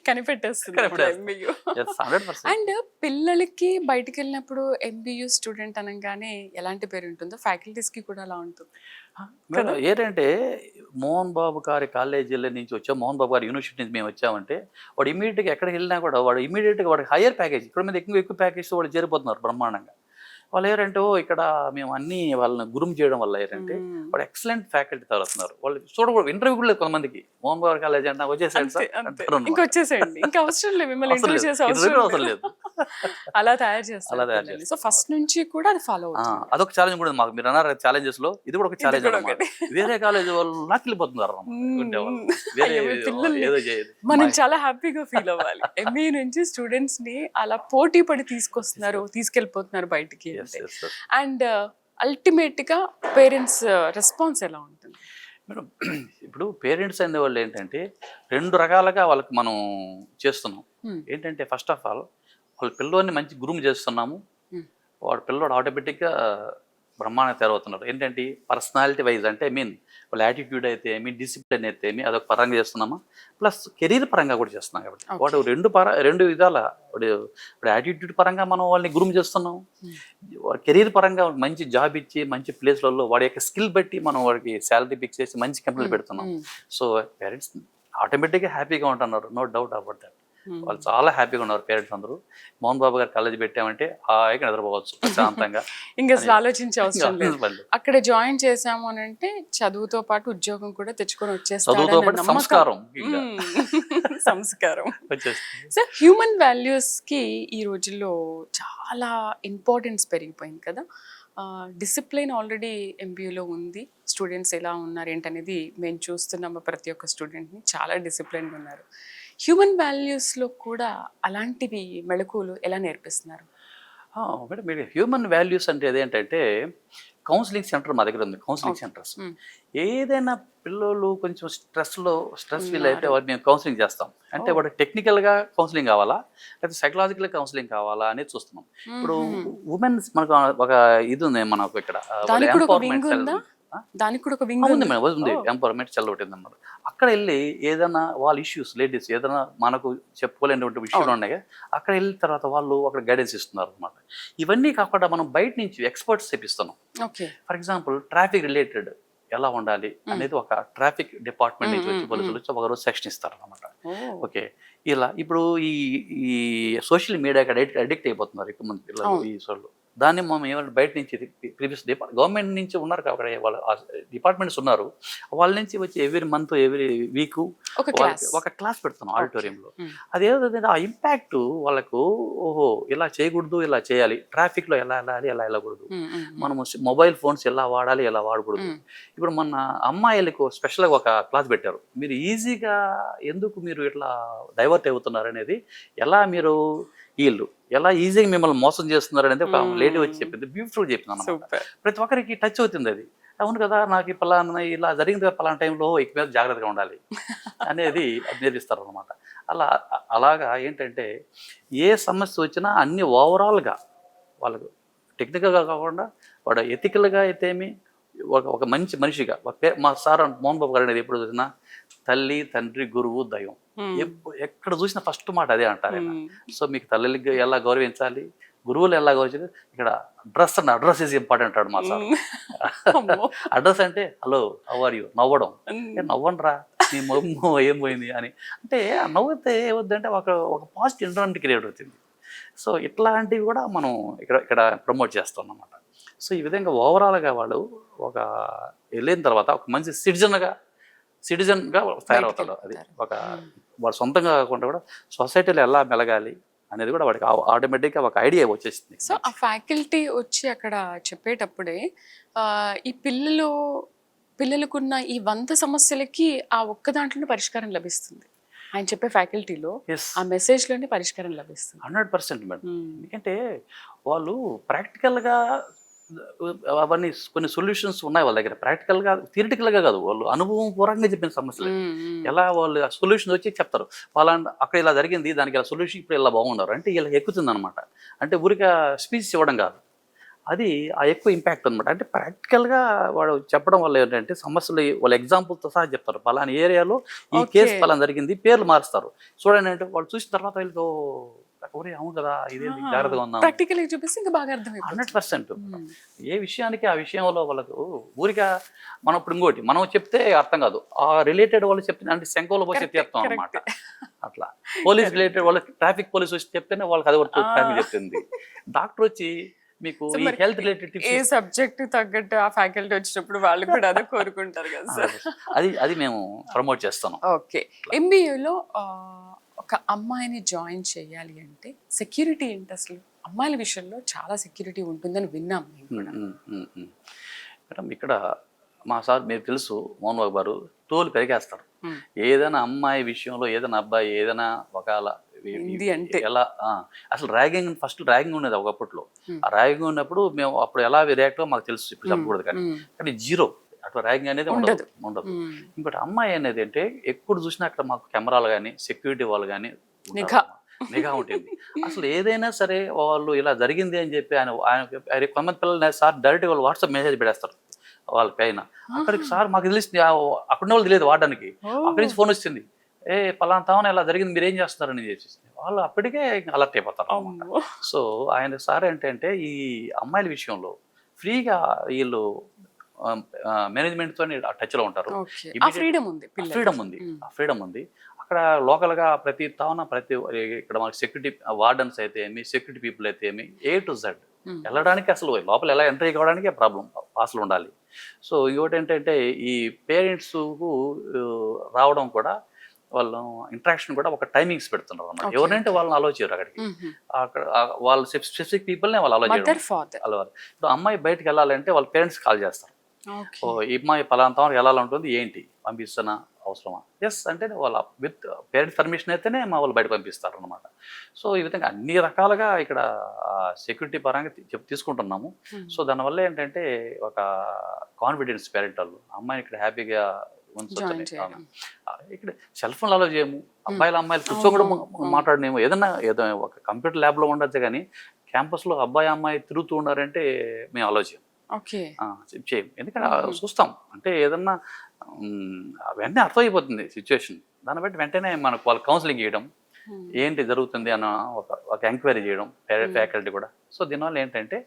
కనిపెట్టేస్తుంది కనిపెట్టేస్తుంది. MBU. Yes, 100%. అండ్ పిల్లలకి బయటికి వెళ్ళినప్పుడు MBU స్టూడెంట్ అనగానే ఎలాంటి పేరు ఉంటుందో ఫ్యాకల్టీస్ కి కూడా అలా ఉంటుంది. మేడం ఏంటంటే మోహన్ బాబు గారి కాలేజీల నుంచి వచ్చాం, మోహన్ బాబు గారి యూనివర్సిటీ నుంచి మేము వచ్చామంటే వాడు ఇమీడియట్గా ఎక్కడికి వెళ్ళినా కూడా వాడు ఇమీడియట్గా వాడికి హయ్యర్ ప్యాకేజ్ ఇక్కడ మీద ఎక్కువ ప్యాకేజ్ వాడు చేరిపోతున్నారు బ్రహ్మాండంగా. వాళ్ళు ఏంటంటే ఇక్కడ మేము అన్ని వాళ్ళని గురుం చేయడం వల్ల ఏంటంటే వాడు ఎక్సలెంట్ ఫ్యాకల్టీ తయారవుతున్నారు. వాళ్ళు చూడకూడదు, ఇంటర్వ్యూ కూడా లేదు కొంతమందికి. మోహన్ బాబు కాలేజ్ అంటే వచ్చేసాడు సార్ అంటారు అన్నమాట. ఇంకొచ్చేసేయండి, ఇంకా అవసరం లేదు, మిమ్మల్ని అవసరం ఇంటర్వ్యూ లేదు, చేసే ఇంటర్వ్యూ అవసరం అవసరం లేదు. లేదు. అలా తయారు చేస్తారు. అలా తయారు చేస్తారు. సో ఫస్ట్ నుంచి కూడా అది ఫాలో అవుతుంది. అదొక ఛాలెంజ్ కూడా ఉంది మాకు. మీరు అన్నారు ఛాలెంజెస్ లో ఇది కూడా ఒక ఛాలెంజ్ కూడా అన్నమాట. వేరే కాలేజ్ వాళ్ళు నాకు వెళ్ళిపోతున్నారు వేరే అయ్యో, మీ పిల్లల్ని ఏదో చేయదు. మనం చాలా హ్యాపీగా ఫీల్ అవ్వాలి. MBA నుంచి స్టూడెంట్స్ ని అలా పోటీ పడి తీసుకెళ్ళిపోతున్నారు బయటికి. Yes, yes, yes. And ultimate గా పేరెంట్స్ రెస్పాన్స్ ఎలా ఉంటుంది? మేడం ఇప్పుడు పేరెంట్స్ అనే వాళ్ళు ఏంటంటే రెండు రకాలుగా వాళ్ళకి మనం చేస్తున్నాం. ఏంటంటే ఫస్ట్ ఆఫ్ ఆల్ వాళ్ళ పిల్లోని మంచి గ్రూమ్ చేస్తున్నాము, వాడు పిల్లోడు ఆటోమేటిక్గా బ్రహ్మాండంగా తయారవుతున్నారు. ఏంటంటే పర్సనాలిటీ వైజ్ అంటే మీన్ వాళ్ళ యాటిట్యూడ్ అయితే ఏమి, డిసిప్లిన్ అయితే ఏమి, అదొక పరంగా చేస్తున్నామా, ప్లస్ కెరీర్ పరంగా కూడా చేస్తున్నాం. కాబట్టి వాడు రెండు విధాల వాడు యాటిట్యూడ్ పరంగా మనం వాళ్ళని గ్రూమ్ చేస్తున్నాం, కెరీర్ పరంగా మంచి జాబ్ ఇచ్చి మంచి ప్లేస్లలో వాడి యొక్క స్కిల్ బట్టి మనం వాడికి శాలరీ ఫిక్స్ చేసి మంచి కంపెనీలు పెడుతున్నాం. సో పేరెంట్స్ ఆటోమేటిక్గా హ్యాపీగా ఉంటున్నారు, నో డౌట్ అబౌట్ దట్. వాళ్ళు చాలా హ్యాపీగా ఉన్నారు పేరెంట్స్ అందరూ. మోహన్ బాబు గారు కాలేజ్ పెట్టామంటే హాయిగా నిద్రపోవచ్చు ప్రశాంతంగా. ఇంకా అసలు ఆలోచించే అవసరం లేదు. అక్కడ జాయిన్ చేసాము అని అంటే చదువుతో పాటు ఉద్యోగం కూడా తెచ్చుకొని చదువుతో పాటు సంస్కారం సంస్కారం వచ్చేస్తుంది. సో హ్యూమన్ వాల్యూస్ కి ఈ రోజుల్లో చాలా ఇంపార్టెన్స్ పెరిగిపోయింది కదా. డిసిప్లిన్ ఆల్రెడీ MBAలో ఉంది. స్టూడెంట్స్ ఎలా ఉన్నారు ఏంటనేది మేము చూస్తున్నాము. ప్రతి ఒక్క స్టూడెంట్ని చాలా డిసిప్లిన్గా ఉన్నారు. హ్యూమన్ వాల్యూస్లో కూడా అలాంటివి మెళకువలు ఎలా నేర్పిస్తున్నారు? మేడం మీరు హ్యూమన్ వాల్యూస్ అంటే అదేంటంటే కౌన్సిలింగ్ సెంటర్ మా దగ్గర ఉంది. కౌన్సిలింగ్ సెంటర్స్ ఏదైనా పిల్లలు కొంచెం స్ట్రెస్ ఫీల్ అయితే వాడు మేము కౌన్సిలింగ్ చేస్తాం. అంటే వాడు టెక్నికల్గా కౌన్సిలింగ్ కావాలా లేకపోతే సైకలాజికల్ కౌన్సిలింగ్ కావాలా అనేది చూస్తున్నాం. ఇప్పుడు ఉమెన్స్ మనకు ఒక ఇది ఉంది మనకు ఇక్కడ దానికి కూడా ఒక వింగ్ ఉంది మేడం, ఉంది ఎంపవర్మెంట్ సెల్ ఒకటి ఉందన్నమాట. అక్కడ వెళ్ళి ఏదైనా వాళ్ళ ఇష్యూస్ లేడీస్ ఏదైనా మనకు చెప్పుకోలేనటువంటి విషయాలు ఉన్నాయి, అక్కడ వెళ్ళిన తర్వాత వాళ్ళు అక్కడ గైడెన్స్ ఇస్తున్నారు అనమాట. ఇవన్నీ కాకుండా మనం బయట నుంచి ఎక్స్పర్ట్స్ తెప్పిస్తున్నాం. ఫర్ ఎగ్జాంపుల్ ట్రాఫిక్ రిలేటెడ్ ఎలా ఉండాలి అనేది ఒక ట్రాఫిక్ డిపార్ట్మెంట్ నుంచి వచ్చి పోలీసులు వచ్చి ఒకరోజు సెక్షన్ ఇస్తారు అనమాట. ఓకే, ఇలా ఇప్పుడు ఈ సోషల్ మీడియాకి అడిక్ట్ అయిపోతున్నారు ఎక్కువ మంది పిల్లలు ఈ సోళ్ళు. దాన్ని మనం ఏమైనా బయట నుంచి ప్రీవియస్ గవర్నమెంట్ నుంచి ఉన్నారు కాబట్టి వాళ్ళ డిపార్ట్మెంట్స్ ఉన్నారు, వాళ్ళ నుంచి వచ్చి ఎవ్రీ మంత్ ఎవ్రీ వీక్ ఒక క్లాస్ పెడుతున్నాం ఆడిటోరియంలో. అదేంటంటే ఆ ఇంపాక్ట్ వాళ్ళకు ఓహో ఇలా చేయకూడదు ఇలా చేయాలి, ట్రాఫిక్లో ఎలా వెళ్ళాలి ఎలా వెళ్ళకూడదు, మనము మొబైల్ ఫోన్స్ ఎలా వాడాలి ఎలా వాడకూడదు. ఇప్పుడు మన అమ్మాయిలకు స్పెషల్గా ఒక క్లాస్ పెట్టారు, మీరు ఈజీగా ఎందుకు మీరు ఇట్లా డైవర్ట్ అవుతున్నారు అనేది, ఎలా మీరు వీళ్ళు ఎలా ఈజీగా మిమ్మల్ని మోసం చేస్తున్నారు అనేది ఒక లేడీ వచ్చి చెప్పింది, బ్యూటిఫుల్ చెప్పింది అన్నమాట. ప్రతి ఒక్కరికి టచ్ అవుతుంది అది. అవును కదా, నాకు పలానా ఇలా జరిగింది కదా పలానా టైంలో ఇక మీద జాగ్రత్తగా ఉండాలి అనేది అది నేర్పిస్తారు అనమాట. అలాగా ఏంటంటే ఏ సమస్య వచ్చినా అన్ని ఓవరాల్గా వాళ్ళకు టెక్నికల్గా కాకుండా వాడు ఎథికల్గా అయితేమి ఒక మంచి మనిషిగా మా సార్ మోహన్ బాబు గారు అనేది ఎప్పుడు చూసినా తల్లి తండ్రి గురువు దైవం, ఎక్కడ చూసినా ఫస్ట్ మాట అదే అంటారు ఆయన. సో మీకు తల్లికి ఎలా గౌరవించాలి, గురువులు ఎలా గౌరవించాలి, ఇక్కడ అడ్రస్ ఈజ్ ఇంపార్టెంట్ అంటాడు మా సార్. అడ్రస్ అంటే హలో హౌ ఆర్ యూ, నవ్వడం, నవ్వండి రా నీ మొమ్మ ఏం పోయింది అని. అంటే నవ్వుతే ఏవద్దంటే ఒక పాజిటివ్ ఎన్విరాన్మెంట్ క్రియేట్ అవుతుంది. సో ఇట్లాంటివి కూడా మనం ఇక్కడ ప్రమోట్ చేస్తాం అన్నమాట. సో ఈ విధంగా ఓవరాల్గా వాడు ఒక వెళ్ళిన తర్వాత ఒక మంచి సిటిజన్గా తయారవుతాడు. అది ఒక వాడు సొంతంగా కాకుండా కూడా సొసైటీలో ఎలా మెలగాలి అనేది కూడా వాడికి ఆటోమేటిక్గా ఒక ఐడియా వచ్చేసింది. సో ఆ ఫ్యాకల్టీ వచ్చి అక్కడ చెప్పేటప్పుడే ఈ పిల్లలకున్న ఈ 100 సమస్యలకి ఆ ఒక్క దాంట్లోనే పరిష్కారం లభిస్తుంది. ఆయన చెప్పే ఫ్యాకల్టీలో ఆ మెసేజ్లోనే పరిష్కారం లభిస్తుంది. 100% మేడం. ఎందుకంటే వాళ్ళు ప్రాక్టికల్గా అవన్నీ కొన్ని సొల్యూషన్స్ ఉన్నాయి వాళ్ళ దగ్గర. ప్రాక్టికల్గా థియరిటికల్గా కాదు, వాళ్ళు అనుభవం పూర్వకంగా చెప్పిన సమస్యలు. ఎలా వాళ్ళు సొల్యూషన్ వచ్చి చెప్తారు, వాళ్ళ అక్కడ ఇలా జరిగింది, దానికి ఇలా సొల్యూషన్ ఇప్పుడు ఇలా బాగున్నారు అంటే ఇలా ఎక్కుతుంది అనమాట. అంటే ఊరిక స్పీచ్ ఇవ్వడం కాదు, అది ఆ ఎక్కువ ఇంపాక్ట్ అనమాట. అంటే ప్రాక్టికల్గా వాడు చెప్పడం వల్ల ఏంటంటే సమస్యలు వాళ్ళ ఎగ్జాంపుల్తో సహా చెప్తారు. పలానా ఏరియాలో ఈ కేసు పలానా జరిగింది, పేర్లు మారుస్తారు. చూడండి అంటే వాళ్ళు చూసిన తర్వాత వీళ్ళతో ఒరే అవును కదా ఇదేంటి జాగ్రత్తగా ఉందాం, ప్రాక్టికల్ చూపిస్తే ఇంకా బాగా అర్థమైపోతుంది. 100%. ఏ విషయానికి ఆ విషయంలో వాళ్ళకు ఊరిగా మనం ఇప్పుడు ఇంకోటి మనం చెప్తే అర్థం కాదు, ఆ రిలేటెడ్ వాళ్ళు చెప్తే అంటే శంఖంలో పోసి తీర్థం అనమాట. అట్లా పోలీస్ రిలేటెడ్ వాళ్ళకి ట్రాఫిక్ పోలీస్ వచ్చి చెప్తేనే వాళ్ళకి అది వరకు ట్రాఫిక్ చెప్తుంది. డాక్టర్ వచ్చి మీకు ఈ హెల్త్ రిలేటెడ్ టిప్స్, ఏ సబ్జెక్ట్ తగ్గట్టు ఆ ఫ్యాకల్టీ వచ్చినప్పుడు వాళ్ళు కూడా అదే కోరుకుంటారు కదా సార్. అది మేము ప్రమోట్ చేస్తాం. ఓకే, ఎంబీఏలో ఒక అమ్మాయిని జాయిన్ చేయాలి అంటే సెక్యూరిటీ ఏంటి అసలు? అమ్మాయిల విషయంలో చాలా సెక్యూరిటీ ఉంటుందని విన్నాం మేము కూడా. మేడం ఇక్కడ మా సార్ మీరు తెలుసు మోహన్ బాబు గారు తోలు పెరిగేస్తారు. ఏదైనా అమ్మాయి విషయంలో ఏదైనా అబ్బాయి ఏదైనా ఒకవేళ అంటే ఎలా అసలు ర్యాగింగ్, ఫస్ట్ ర్యాగింగ్ ఉండేది ఒకప్పట్లో. ఆ ర్యాగింగ్ ఉన్నప్పుడు మేము అప్పుడు ఎలా రియాక్ట్ మాకు తెలుసు, ఇప్పుడు చెప్పకూడదు కానీ జీరో అట్లా ర్యాగింగ్ అనేది ఉండదు. ఇంకోటి అమ్మాయి అనేది అంటే ఎప్పుడు చూసినా అక్కడ మాకు కెమెరాలు కానీ సెక్యూరిటీ వాళ్ళు కానీ నిఘా ఉంటుంది. అసలు ఏదైనా సరే వాళ్ళు ఇలా జరిగింది అని చెప్పి ఆయన కొంతమంది పిల్లలు సార్ డైరెక్ట్ వాళ్ళు వాట్సాప్ మెసేజ్ పెడేస్తారు వాళ్ళ పైన. అక్కడికి సార్ మాకు తెలిసింది అక్కడ వాళ్ళు తెలియదు వాడడానికి, అక్కడి నుంచి ఫోన్ వచ్చింది, ఏ పలానా తావన ఇలా జరిగింది మీరు ఏం చేస్తున్నారని చెప్పేసి వాళ్ళు అప్పటికే అలర్ట్ అయిపోతారు అన్నమాట. సో ఆయన సార్ ఏంటంటే ఈ అమ్మాయిల విషయంలో ఫ్రీగా వీళ్ళు మేనేజ్మెంట్తో టచ్లో ఉంటారు. ఫ్రీడమ్ ఉంది అక్కడ లోకల్గా. ప్రతి తావన ఇక్కడ మనకి సెక్యూరిటీ వార్డన్స్ అయితే ఏమి, సెక్యూరిటీ పీపుల్ అయితే ఏమి, A to Z వెళ్ళడానికి అసలు లోపల ఎలా ఎంటర్ కావడానికి ప్రాబ్లం పాసులు ఉండాలి. సో ఇంకోటి ఏంటంటే ఈ పేరెంట్స్కు రావడం కూడా వాళ్ళు ఇంట్రాక్షన్ కూడా ఒక టైమింగ్స్ పెడుతున్నారు అన్నమాట. ఎవరంటే వాళ్ళని అలో చేయరు అక్కడికి. అక్కడ వాళ్ళ స్పెసిఫిక్ పీపుల్నే వాళ్ళు అలో చేయరు. ఇప్పుడు అమ్మాయి బయటకు వెళ్ళాలంటే వాళ్ళ పేరెంట్స్ కాల్ చేస్తారు, ఈ అమ్మాయి పలాంతం వెళ్ళాలంటుంది, ఏంటి పంపిస్తున్నా అవసరమా, ఎస్ అంటే వాళ్ళ విత్ పేరెంట్స్ పర్మిషన్ అయితేనే మా వాళ్ళు బయట పంపిస్తారు అనమాట. సో ఈ విధంగా అన్ని రకాలుగా ఇక్కడ సెక్యూరిటీ పరంగా తీసుకుంటున్నాము. సో దానివల్ల ఏంటంటే ఒక కాన్ఫిడెన్స్ పేరెంట్ వాళ్ళు అమ్మాయిని ఇక్కడ హ్యాపీగా ఇక్కడ సెల్ ఫోన్ అలో చేయము, అమ్మాయిలు కూర్చో కూడా మాట్లాడినేమో, ఏదో ఒక కంప్యూటర్ ల్యాబ్ లో ఉండొచ్చు కానీ క్యాంపస్ లో అబ్బాయి అమ్మాయి తిరుగుతూ ఉన్నారంటే మేము అలో చేయం. చేయం ఎందుకంటే చూస్తాం అంటే ఏదన్నా వెంటనే అర్థమైపోతుంది సిచ్యువేషన్, దాన్ని బట్టి వెంటనే మనకు వాళ్ళు కౌన్సిలింగ్ చేయడం, ఏంటి జరుగుతుంది అన్న ఒక ఎంక్వైరీ చేయడం ఫ్యాకల్టీ కూడా. సో దీనివల్ల ఏంటంటే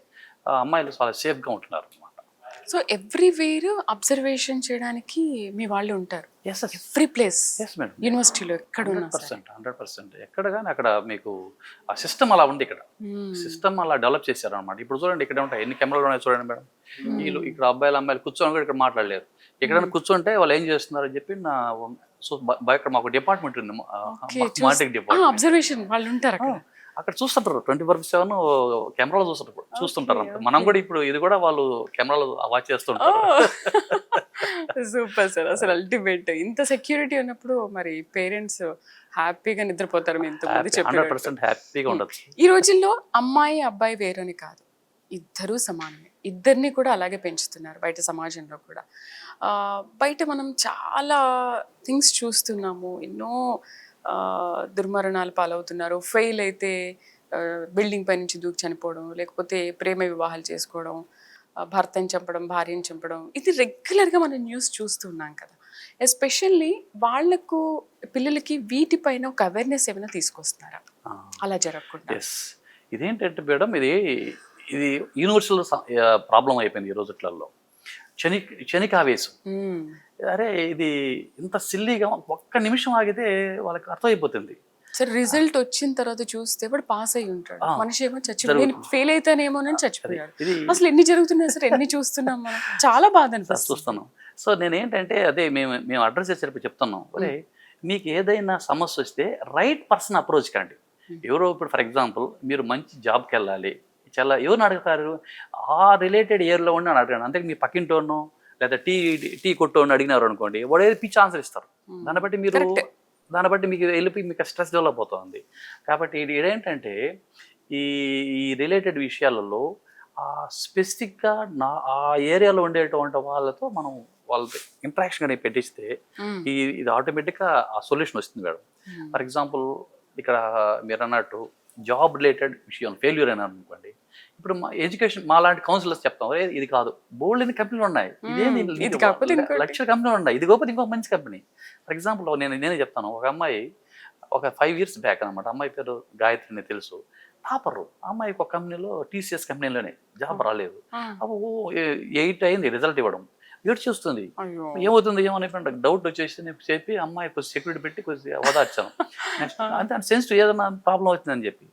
అమ్మాయిలు చాలా సేఫ్గా ఉంటున్నారు అనమాట. సో ఎవ్రీవేర్ అబ్జర్వేషన్ చేయడానికి మీ వాళ్ళు ఉంటారు. ఎవ్రీ ప్లేస్ యూనివర్సిటీలో ఎక్కడ 100% ఎక్కడ కానీ అక్కడ మీకు ఆ సిస్టమ్ అలా ఉంది. ఇక్కడ సిస్టమ్ అలా డెవలప్ చేశారు అనమాట. ఇప్పుడు చూడండి ఇక్కడ ఉంటాయి ఎన్ని కెమెరాలు ఉన్నాయి చూడండి మేడం. వీళ్ళు ఇక్కడ అమ్మాయిలు కూర్చొని కూడా ఇక్కడ మాట్లాడలేరు. ఎక్కడైనా కూర్చుంటే వాళ్ళు ఏం చేస్తున్నారు అని చెప్పి సో ఇక్కడ మాకు డిపార్ట్మెంట్ ఉంది, మాటిక్ డిపార్ట్మెంట్, అబ్జర్వేషన్ వాళ్ళు ఉంటారు అక్కడ చూస్తుంటారు 24/7 కెమెరాలో చూస్తుంటారు అంత. మనం కూడా ఇప్పుడు ఇది కూడా వాళ్ళు కెమెరాలో వాచ్ చేస్తుంటారు. సూపర్ సార్, అసలు అల్టిమేట్. ఇంత సెక్యూరిటీ ఉన్నప్పుడు మరి పేరెంట్స్ హ్యాపీగా నిద్రపోతారు. 100% హ్యాపీగా ఉండదు. ఈ రోజుల్లో అమ్మాయి అబ్బాయి వేరని కాదు, ఇద్దరూ సమానమే. ఇద్దరిని కూడా అలాగే పెంచుతున్నారు బయట సమాజంలో కూడా. బయట మనం చాలా థింగ్స్ చూస్తున్నాము, ఎన్నో దుర్మరణాలు పాలవుతున్నారు. ఫెయిల్ అయితే బిల్డింగ్ పై నుంచి దూకి చనిపోవడం, లేకపోతే ప్రేమ వివాహాలు చేసుకోవడం, భర్తని చంపడం, భార్యని చంపడం, ఇది రెగ్యులర్గా మనం న్యూస్ చూస్తున్నాం కదా. ఎస్పెషల్లీ వాళ్లకు పిల్లలకి వీటిపైన ఒక అవేర్నెస్ ఏమైనా తీసుకొస్తున్నారా అలా జరగకుండా? ఇదేంటంటే మేడం ఇది యూనివర్సల్ ప్రాబ్లం అయిపోయింది ఈ రోజులలో. క్షణికావేశం, అరే ఇది ఇంత సిల్లీగా ఒక్క నిమిషం ఆగితే వాళ్ళకి అర్థమైపోతుంది. సరే రిజల్ట్ వచ్చిన తర్వాత చూస్తే వాడు పాస్ అయి ఉంటాడు, మనిషి ఏమో చచ్చిపోయి ఫెయిల్ అయితేనేమోనని చచ్చిపోయాడు. అసలు ఎన్ని జరుగుతున్నాయి సార్, ఎన్ని చూస్తున్నాం మనం, చాలా బాధ అనిపిస్తుంది చూస్తున్నాం. సో నేనేంటంటే అదే మేము అడ్రస్ చేసేటప్పుడు చెప్తున్నాం, అరే మీకు ఏదైనా సమస్య వస్తే రైట్ పర్సన్ అప్రోచ్ కండి. ఎవరో ఇప్పుడు ఫర్ ఎగ్జాంపుల్ మీరు మంచి జాబ్కి వెళ్ళాలి, చాలా ఎవరిని అడుగుతారు, ఆ రిలేటెడ్ ఇయర్లో ఉండి అని అడగండి. అంతే మీ పక్కింటోను లేదా టీ కొట్టోని అడిగినారు అనుకోండి, వాడు ఏది పిచ్చి ఆన్సర్ ఇస్తారు. దాన్ని బట్టి మీకు వెళ్ళిపోయి మీకు స్ట్రెస్ డెవలప్ అవుతుంది. కాబట్టి ఇది ఏంటంటే ఈ రిలేటెడ్ విషయాలలో స్పెసిఫిక్గా ఆ ఏరియాలో ఉండేటువంటి వాళ్ళతో మనం వాళ్ళతో ఇంటరాక్షన్ అనేది పెట్టిస్తే ఇది ఆటోమేటిక్గా ఆ సొల్యూషన్ వస్తుంది మేడం. ఫర్ ఎగ్జాంపుల్ ఇక్కడ మీరు అన్నట్టు జాబ్ రిలేటెడ్ విషయం ఫెయిల్యూర్ అని అనుకోండి, ఇప్పుడు మా ఎడ్యుకేషన్ మా లాంటి కౌన్సిలర్స్ చెప్తాం, ఇది కాదు, బోల్డ్ ఎన్ని కంపెనీలు ఉన్నాయి, ఇదేంటి లక్షల కంపెనీలు ఉన్నాయి, ఇది గొప్పది ఇంకొక మంచి కంపెనీ. ఫర్ ఎగ్జాంపుల్ నేనే చెప్తాను, ఒక అమ్మాయి ఒక 5 years బ్యాక్ అనమాట, అమ్మాయి పేరు గాయత్రి అని తెలుసు, టాపరు. అమ్మాయికి ఒక కంపెనీలో టీసీఎస్ కంపెనీలోనే జాబ్ రాలేదు. అప్పుడు 8 అయింది రిజల్ట్ ఇవ్వడం, ఏడు చూస్తుంది, ఏమవుతుంది ఏమని డౌట్ వచ్చేసి నేను చెప్పి అమ్మాయి కొంచెం సెక్యూరిటీ పెట్టి కొంచెం ఓదార్చాను. నెక్స్ట్ అంతే సెన్సిటివ్ ఏదైనా ప్రాబ్లం అవుతుందని చెప్పి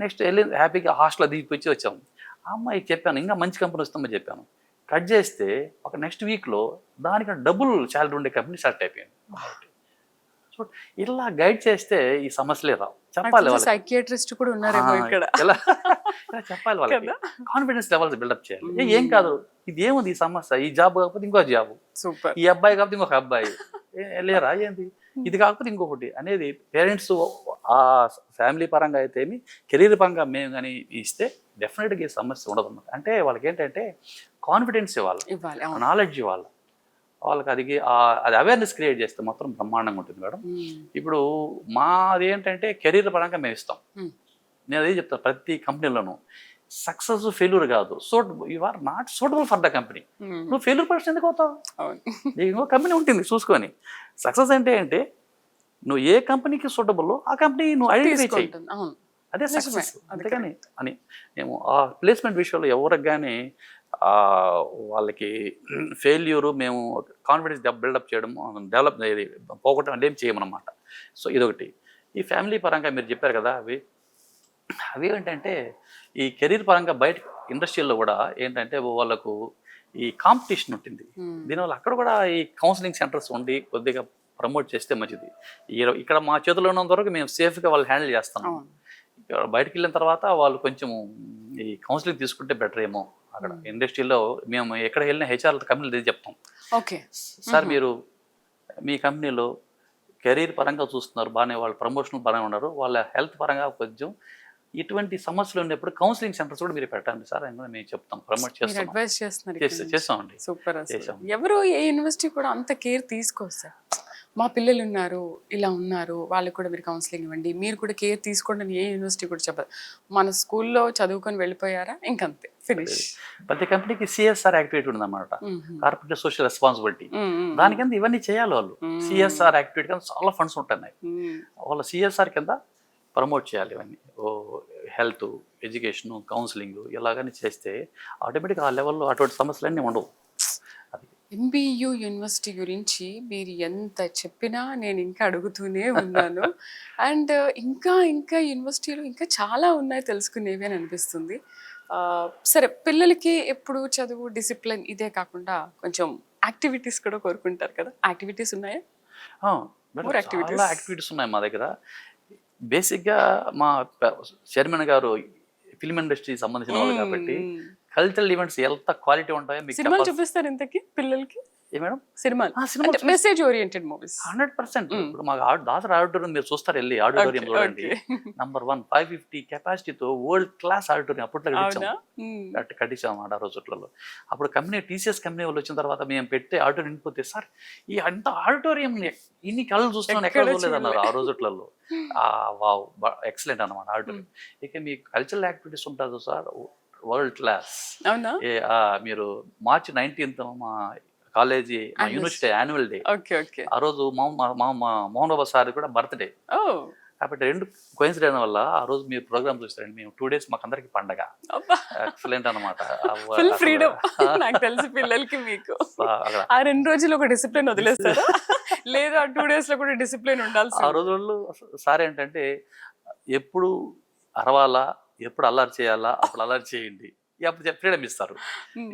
నెక్స్ట్ వెళ్ళి హ్యాపీగా హాస్టల్లో దిగిపోయి వచ్చాము. ఆ అమ్మాయికి చెప్పాను ఇంకా మంచి కంపెనీ వస్తామని చెప్పాను. కట్ చేస్తే ఒక నెక్స్ట్ వీక్లో దానికన్నా డబుల్ శాలరీ ఉండే కంపెనీ సెలెక్ట్ అయిపోయింది. సో ఇలా గైడ్ చేస్తే ఈ సమస్యలే రావు. చెప్పాలి వాళ్ళకి, సైకియాట్రిస్ట్ కూడా ఉన్నారేమో ఇక్కడ. ఇలా చెప్పాలి వాళ్ళకి, కాన్ఫిడెన్స్ లెవెల్స్ బిల్డప్ చేయాలి. ఏం కాదు, ఇది ఏముంది ఈ సమస్య, ఈ జాబ్ కాకపోతే ఇంకో జాబ్, సూపర్, ఈ అబ్బాయి కాకపోతే ఇంకొక అబ్బాయి, లేరా ఏంది, ఇది కాకపోతే ఇంకొకటి అనేది పేరెంట్స్ ఆ ఫ్యామిలీ పరంగా అయితే ఏమి కెరీర్ పరంగా మేము కానీ ఇస్తే డెఫినెట్గా ఈ సమస్య ఉండదు అన్నమాట. అంటే వాళ్ళకి ఏంటంటే కాన్ఫిడెన్స్ ఇవ్వాలి, నాలెడ్జ్ ఇవ్వాలి వాళ్ళకి. అది అవేర్నెస్ క్రియేట్ చేస్తే మాత్రం బ్రహ్మాండంగా ఉంటుంది మేడం. ఇప్పుడు మాది ఏంటంటే కెరీర్ పరంగా మేము ఇస్తాం. నేను అదే చెప్తాను ప్రతి కంపెనీలోనూ, సక్సెస్ ఫెయిల్యూర్ కాదు, you are not suitable for the company. నువ్వు ఫెయిల్యూర్ పర్సన్ ఎందుకు అవుతావు? నీకు ఇంకో కంపెనీ ఉంటుంది చూసుకొని. సక్సెస్ అంటే నువ్వు ఏ కంపెనీకి సూటబుల్ ఆ కంపెనీ నువ్వు ఐడెంటిఫై చేయి, అదే సక్సెస్. అందుకని అని మేము ఆ ప్లేస్మెంట్ విషయంలో ఎవరికి కానీ వాళ్ళకి ఫెయిల్యూరు మేము కాన్ఫిడెన్స్ బిల్డప్ చేయడం, డెవలప్ పోగొట్టడం అంటే ఏం చేయమన్నమాట. సో ఇదొకటి. ఈ ఫ్యామిలీ పరంగా మీరు చెప్పారు కదా, అవి ఏంటంటే ఈ కెరీర్ పరంగా బయట ఇండస్ట్రీలో కూడా ఏంటంటే వాళ్ళకు ఈ కాంపిటీషన్ ఉంటుంది. దీనివల్ల అక్కడ కూడా ఈ కౌన్సిలింగ్ సెంటర్స్ ఉండి కొద్దిగా ప్రమోట్ చేస్తే మంచిది. ఇక్కడ మా చేతిలో ఉన్నంత వరకు మేము సేఫ్గా వాళ్ళు హ్యాండిల్ చేస్తాం. బయటకు వెళ్ళిన తర్వాత వాళ్ళు కొంచెం ఈ కౌన్సిలింగ్ తీసుకుంటే బెటర్ ఏమో. అక్కడ ఇండస్ట్రీలో మేము ఎక్కడ వెళ్ళినా హెచ్ఆర్ కంపెనీలు చెప్తాం, ఓకే సార్ మీరు మీ కంపెనీలో కెరీర్ పరంగా చూస్తున్నారు బాగానే, వాళ్ళు ప్రమోషనల్ బాగానే ఉన్నారు, వాళ్ళ హెల్త్ పరంగా కొంచెం ఇటువంటి సమస్యలు ఉన్నప్పుడు కౌన్సిలింగ్ సెంటర్స్ కూడా మీరు పెట్టండి సార్ అని మేము చెప్తాం, ప్రమోట్ చేస్తాం, అడ్వైస్ చేస్తామండి. సూపర్. ఎవరు ఏ యూనివర్సిటీ కూడా అంత కేర్ తీసుకోరు సార్. మా పిల్లలు ఉన్నారు, ఇలా ఉన్నారు, వాళ్ళకి కూడా మీరు కౌన్సిలింగ్ ఇవ్వండి, మీరు కూడా కేర్ తీసుకోండి అని ఏ యూనివర్సిటీ కూడా చెప్పదు. మన స్కూల్లో చదువుకొని వెళ్ళిపోయారా ఇంకంతే, ఫినిష్. ప్రతి కంపెనీకి సిఎస్ఆర్ యాక్టివిటీ ఉందన్నమాట, కార్పొరేట్ సోషల్ రెస్పాన్సిబిలిటీ. దాని కింద ఇవన్నీ చేయాలి వాళ్ళు. సిఎస్ఆర్ యాక్టివిటీ కింద చాలా ఫండ్స్ ఉంటున్నాయి, వాళ్ళ సిఎస్ఆర్ కింద ప్రమోట్ చేయాలి ఇవన్నీ. హెల్త్, ఎడ్యుకేషన్, కౌన్సిలింగ్ ఇలాగని చేస్తే ఆటోమేటిక్గా ఆ లెవెల్లో అటువంటి సమస్యలన్నీ ఉండవు. ఎంబీయూ యూనివర్సిటీ గురించి మీరు ఎంత చెప్పినా నేను ఇంకా అడుగుతూనే ఉన్నాను. అండ్ ఇంకా ఇంకా యూనివర్సిటీలు ఇంకా చాలా ఉన్నాయి తెలుసుకునేవి అని అనిపిస్తుంది. సరే, పిల్లలకి ఎప్పుడు చదువు, డిసిప్లిన్ ఇదే కాకుండా కొంచెం యాక్టివిటీస్ కూడా కోరుకుంటారు కదా, యాక్టివిటీస్ ఉన్నాయా? చాలా యాక్టివిటీస్ ఉన్నాయి మా దగ్గర. బేసిక్గా మా చైర్మన్ గారు ఫిల్మ్ ఇండస్ట్రీ సంబంధించిన వాళ్ళు కాబట్టి కల్చరల్ ఈవెంట్స్ ఎంత క్వాలిటీ ఉంటాయో మీకు సినిమాలు చూపిస్తారు ఇంతకీ పిల్లలకి. ఏ మేడం? సినిమాలు, మెసేజ్ ఓరియంటెడ్ మూవీస్ 100%. ఇప్పుడు మాకు దాసర్ ఆడిటోరియం మీరు చూస్తారు, వెళ్ళి ఆడిటోరియం చూడండి, నంబర్ 1 550 కెపాసిటీతో వరల్డ్ క్లాస్ ఆడిటోరియం అప్పట్లో కట్టించాం ఆ రోజులలో. అప్పుడు కంపెనీ టీసీఎస్ కంపెనీ వాళ్ళు వచ్చిన తర్వాత మేము పెట్టే ఆడిటోరియం నిండిపోతే, సార్ ఈ అంత ఆడిటోరియం ఇన్ని కళ్ళు చూస్తున్నాను ఎక్కడ చూడలేదన్నారు ఆ రోజులలో. వావ్, ఎక్సలెంట్ అన్నమాట ఆడిటోరియం. ఇక మీ కల్చరల్ యాక్టివిటీస్ ఉంటుంది సార్ వరల్డ్ క్లాస్. మీరు March 19th మా కాలేజీ మా యూనివర్సిటీ యాన్యువల్ డే, ఆ రోజు మోహన్ బాబా సార్ కూడా బర్త్డే. కాబట్టి రెండు కోయిన్సిడెన్స్ వల్ల ఆ రోజు మీరు ప్రోగ్రామ్ చూస్తారండి. మేము 2 days మాకు అందరికి పండగ, ఎక్సలెంట్ అనమాట. నాకు తెలిసి పిల్లలకి మీకు ఆ 2 రోజులు ఒక డిసిప్లిన్ వదిలేస్తారా, లేదా 2 days లో కూడా డిసిప్లిన్ ఉండాలి? ఆ రోజుల్లో సార్ ఏంటంటే ఎప్పుడు అరవాలా, ఎప్పుడు అల్లరి చేయాలా అప్పుడు అల్లరి చేయండి, అప్పుడు ఫ్రీడమ్ ఇస్తారు.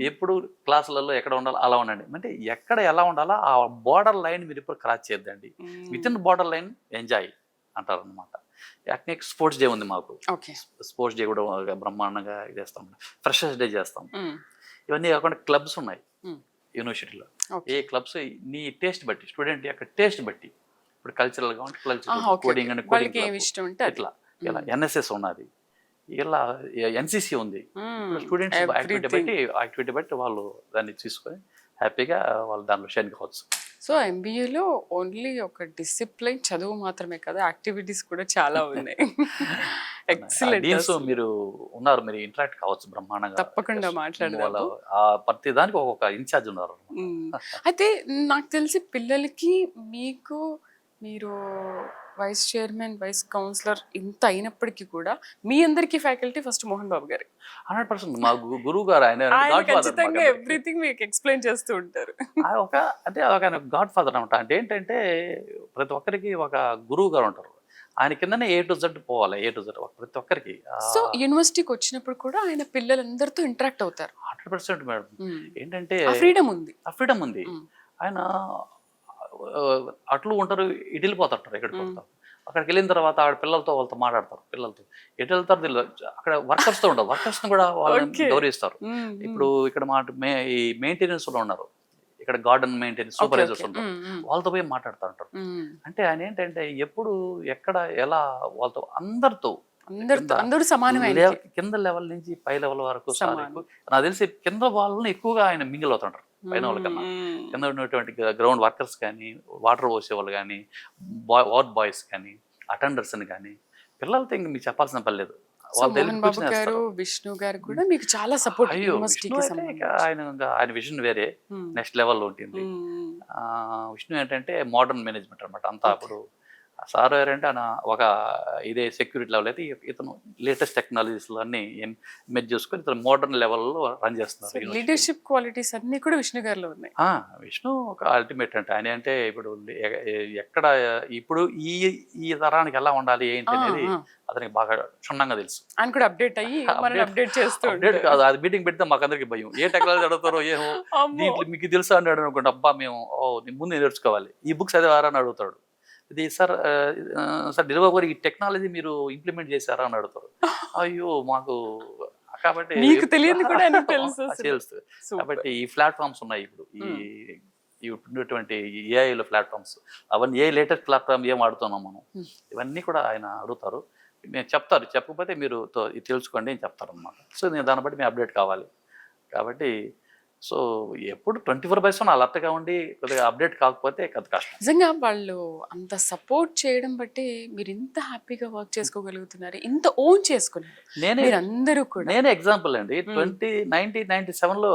ఎప్పుడు క్లాసులలో ఎక్కడ ఉండాలో అలా ఉండండి, అంటే ఎక్కడ ఎలా ఉండాలో ఆ బార్డర్ లైన్ మీరు ఇప్పుడు క్రాస్ చేయొద్దండి. With in border line enjoy అంటారు అనమాట. అట్నే స్పోర్ట్స్ డే ఉంది మాకు, స్పోర్ట్స్ డే కూడా బ్రహ్మాండంగా చేస్తాం. ఫ్రెషర్స్ డే చేస్తాం. ఇవన్నీ కాకుండా క్లబ్స్ ఉన్నాయి యూనివర్సిటీలో. ఏ క్లబ్స్ నీ టేస్ట్ బట్టి, స్టూడెంట్ యొక్క టేస్ట్ బట్టి, ఇప్పుడు కల్చరల్ గా ఉంటే కల్చరల్, కోడింగ్ అంటే కోడింగ్, ఇట్లా ఇలా ఎన్ఎస్ఎస్ ఉన్నది, ఇలా ఎన్సిసి ఉంది. స్టూడెంట్స్ యాక్టివిటీ బట్టి వాళ్ళు దాన్ని తీసుకొని హ్యాపీగా వాళ్ళు దాంట్లో షైన్ కావచ్చు. సో ఎంబీఏలో ఓన్లీ ఒక డిసిప్లైన్ చదువు మాత్రమే కదా, యాక్టివిటీస్ కూడా చాలా ఉన్నాయి. ఎక్సలెంట్. దీంతో మీరు ఉన్నారు, మీరు ఇంటరాక్ట్ కావచ్చు బ్రహ్మాండంగా. తప్పకుండా మాట్లాడదాము. ఆ ప్రతి దానికి ఒక్కొక్క ఇన్ఛార్జ్ ఉన్నారు. అయితే నాకు తెలిసి పిల్లలకి మీకు మీరు వైస్ చైర్మన్, వైస్ కౌన్సిలర్ ఇంత అయినప్పటికీ కూడా మీ అందరికీ ఫ్యాకల్టీ ఫస్ట్ మోహన్ బాబు గారు. 100% మా గురువు గారు. ఆయన ఖచ్చితంగా ఎవ్రీథింగ్ మీకు ఎక్స్ప్లెయిన్ చేస్తూ ఉంటారు. అంటే ఒక గాడ్ ఫాదర్ అనమాట. అంటే ఏంటంటే ప్రతి ఒక్కరికి ఒక గురువు గారు ఉంటారు. ఆయన కిందనే A to Z పోవాలి, A to Z ప్రతి ఒక్కరికి. సో యూనివర్సిటీకి వచ్చినప్పుడు కూడా ఆయన పిల్లలందరితో ఇంటరాక్ట్ అవుతారు. 100% మేడం. ఏంటంటే ఫ్రీడమ్ ఉంది, ఆ ఫ్రీడమ్ ఉంది. ఆయన అట్లు ఉంటారు, ఇటు వెళ్ళిపోతారు, ఎక్కడికి పోతారు. అక్కడికి వెళ్ళిన తర్వాత ఆడ పిల్లలతో వాళ్ళతో మాట్లాడతారు. పిల్లలతో ఎటు వెళ్తారు తెలియదు. అక్కడ వర్కర్స్తో ఉండదు, వర్కర్స్ని కూడా వాళ్ళని గౌరవిస్తారు. ఇప్పుడు ఇక్కడ ఈ మెయింటెనెన్స్ లో ఉన్నారు, ఇక్కడ గార్డెన్ మెయింటెనెన్స్ సూపర్వైజర్స్ ఉంటారు, వాళ్ళతో పోయి మాట్లాడుతూ ఉంటారు. అంటే ఆయన ఏంటంటే ఎప్పుడు ఎక్కడ ఎలా వాళ్ళతో అందరితో అందరూ సమానమైన కింద లెవెల్ నుంచి పై లెవెల్ వరకు నాకు తెలిసి కింద వాళ్ళని ఎక్కువగా ఆయన మింగిల్ అవుతుంటారు పైన వాళ్ళకన్నా. కింద ఉన్నటువంటి గ్రౌండ్ వర్కర్స్ కానీ, వాటర్ పోసే వాళ్ళు కానీ, వార్డ్ బాయ్స్ కానీ, అటెండర్స్ అని కానీ, పిల్లలతో ఇంక మీకు చెప్పాల్సిన పని లేదు. విష్ణు గారు కూడా మీకు చాలా సపోర్ట్. ఆయన విజన్ వేరే నెక్స్ట్ లెవెల్లో ఉంటుంది. విష్ణు ఏంటంటే మోడర్న్ మేనేజ్మెంట్ అనమాట అంతా. అప్పుడు సార్ ఎవరంటే ఆయన ఒక ఇదే సెక్యూరిటీ లెవెల్ అయితే ఇతను లేటెస్ట్ టెక్నాలజీస్ అన్ని మెజ్ చేసుకొని ఇతను మోడర్న్ లెవెల్లో రన్ చేస్తున్నారు. లీడర్షిప్ క్వాలిటీస్ అన్ని కూడా విష్ణు గారిలో ఉన్నాయి. విష్ణు ఒక అల్టిమేట్ అంటే ఆయన అంటే ఇప్పుడు ఎక్కడ ఇప్పుడు ఈ తరానికి ఎలా ఉండాలి ఏంటి అనేది అతనికి బాగా క్షుణ్ణంగా తెలుసు. ఆయన కూడా అప్డేట్ అయ్యి అప్డేట్ చేస్తూ అప్డేట్ కాదు, అది మీటింగ్ పెడితే మాకు అందరికి భయం. ఏ టెక్నాలజీ అడుగుతారో ఏమో దీంట్లో మీకు తెలుసా అన్నాడు అనుకోండి, అబ్బా మేము ముందు నేర్చుకోవాలి, ఈ బుక్స్ చదివారా అని అడుగుతాడు. ఇది సార్ డిలబాబు గారు ఈ టెక్నాలజీ మీరు ఇంప్లిమెంట్ చేశారా అని అడుగుతారు. అయ్యో మాకు కాబట్టి తెలియదు కూడా తెలుసు. కాబట్టి ఈ ప్లాట్ఫామ్స్ ఉన్నాయి ఇప్పుడు, ఈ ఉన్నటువంటి ఏఐలో ప్లాట్ఫామ్స్, అవన్నీ ఏ లేటెస్ట్ ప్లాట్ఫామ్ ఏం ఆడుతున్నాం మనం, ఇవన్నీ కూడా ఆయన అడుగుతారు. మేము చెప్తారు, చెప్పకపోతే మీరు ఇది తెలుసుకోండి అని చెప్తారు అన్నమాట. సో నేను దాన్ని బట్టి మేము అప్డేట్ కావాలి. కాబట్టి సో ఎప్పుడు 24/7 అలర్ట్గా ఉండి కొద్దిగా అప్డేట్ కాకపోతే కష్టం. నిజంగా వాళ్ళు అంత సపోర్ట్ చేయడం బట్టి మీరు ఇంత హ్యాపీగా వర్క్ చేసుకోగలుగుతున్నారు, ఇంత ఓన్ చేసుకున్నారు అందరూ కూడా. నేనే ఎగ్జాంపుల్ అండి. 1997లో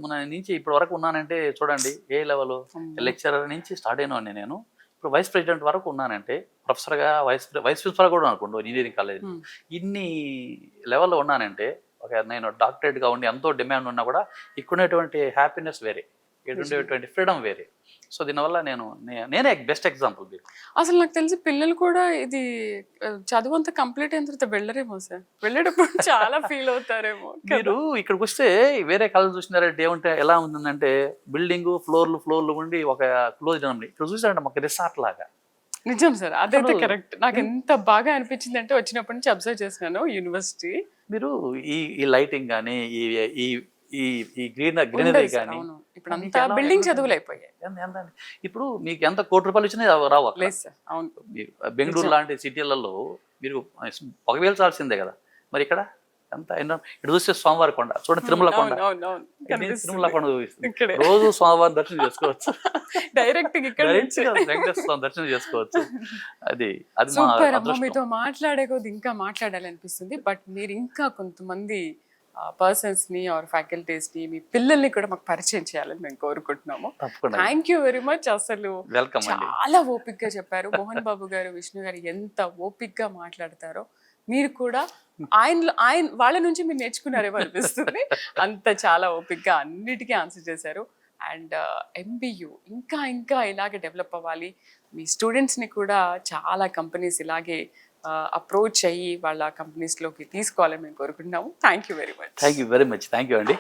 మన నుంచి ఇప్పటి వరకు ఉన్నానంటే చూడండి, ఏ లెవెల్ లెక్చరర్ నుంచి స్టార్ట్ అయినా నేను ఇప్పుడు వైస్ ప్రెసిడెంట్ వరకు ఉన్నానంటే, ప్రొఫెసర్గా వైస్ ప్రిన్సిపల్ కూడా అనుకోండి ఇంజనీరింగ్ కాలేజ్. ఇన్ని లెవెల్లో ఉన్నానంటే, నేను డాక్టరేట్గా ఉండి ఎంతో డిమాండ్ ఉన్నా కూడా ఇక్కడటువంటి హ్యాపీనెస్ వేరే, ఇక్కడ ఉండేటువంటి ఫ్రీడమ్ వేరే. సో దీనివల్ల నేనే బెస్ట్ ఎగ్జాంపుల్. అసలు నాకు తెలిసి పిల్లలు కూడా ఇది చదువు అంతా కంప్లీట్ అయిన తర్వాత వెళ్ళరేమో సార్, వెళ్ళేటప్పుడు చాలా ఫీల్ అవుతారేమో. మీరు ఇక్కడికి వస్తే వేరే కాలేజ్ చూసినారంటే ఏమంటే ఎలా ఉందంటే బిల్డింగ్ ఫ్లోర్లు ఉండి ఒక క్లోజ్ ఉంది. ఇక్కడ చూసారంటే మాకు రిసార్ట్ లాగా. నిజం సార్, అదైతే కరెక్ట్. నాకు ఎంత బాగా అనిపించింది అంటే వచ్చినప్పటి నుంచి అబ్జర్వ్ చేసినాను యూనివర్సిటీ. మీరు ఈ లైటింగ్ కానీ ఈ గ్రీనరీ కానీ ఇప్పుడు అంతా బిల్డింగ్ చదువులు అయిపోయాయి. ఇప్పుడు మీకు ఎంత ₹1,00,00,000 ఇచ్చినా రావు. బెంగళూరు లాంటి సిటీలలో మీరు పొగ వేల్చాల్సిందే కదా. మరి ఇక్కడ ఎంత ఇటు చూస్తే స్వామివారి కొండ చూడండి, తిరుమల కొండ. తిరుమల కొండ చూపిస్తుంది, రోజు స్వామివారి దర్శనం చేసుకోవచ్చు. డైరెక్ట్ వెంకటేశ్వర స్వామి దర్శనం చేసుకోవచ్చు. అది మీతో మాట్లాడే కొద్ది ఇంకా మాట్లాడాలనిపిస్తుంది. బట్ మీరు ఇంకా కొంతమంది పర్సన్స్ ని ఆర్ ఫ్యాకల్టీస్ ని, మీ పిల్లల్ని కూడా మాకు పరిచయం చేయాలని మేము కోరుకుంటున్నాము. Thank you very much. అసలు చాలా ఓపిక్గా చెప్పారు మోహన్ బాబు గారు. విష్ణు గారు ఎంత ఓపిక్గా మాట్లాడతారో మీరు కూడా ఆయన వాళ్ళ నుంచి మీరు నేర్చుకున్నారేమో అనిపిస్తుంది. అంత చాలా ఓపిక్గా అన్నిటికీ ఆన్సర్ చేశారు. అండ్ MBU ఇంకా ఇలాగే డెవలప్ అవ్వాలి. మీ స్టూడెంట్స్ని కూడా చాలా కంపెనీస్ ఇలాగే అప్రోచ్ అయ్యి వాళ్ళ కంపెనీస్లోకి తీసుకోవాలని మేము కోరుకుంటున్నాము. Thank you very much. Thank you అండి.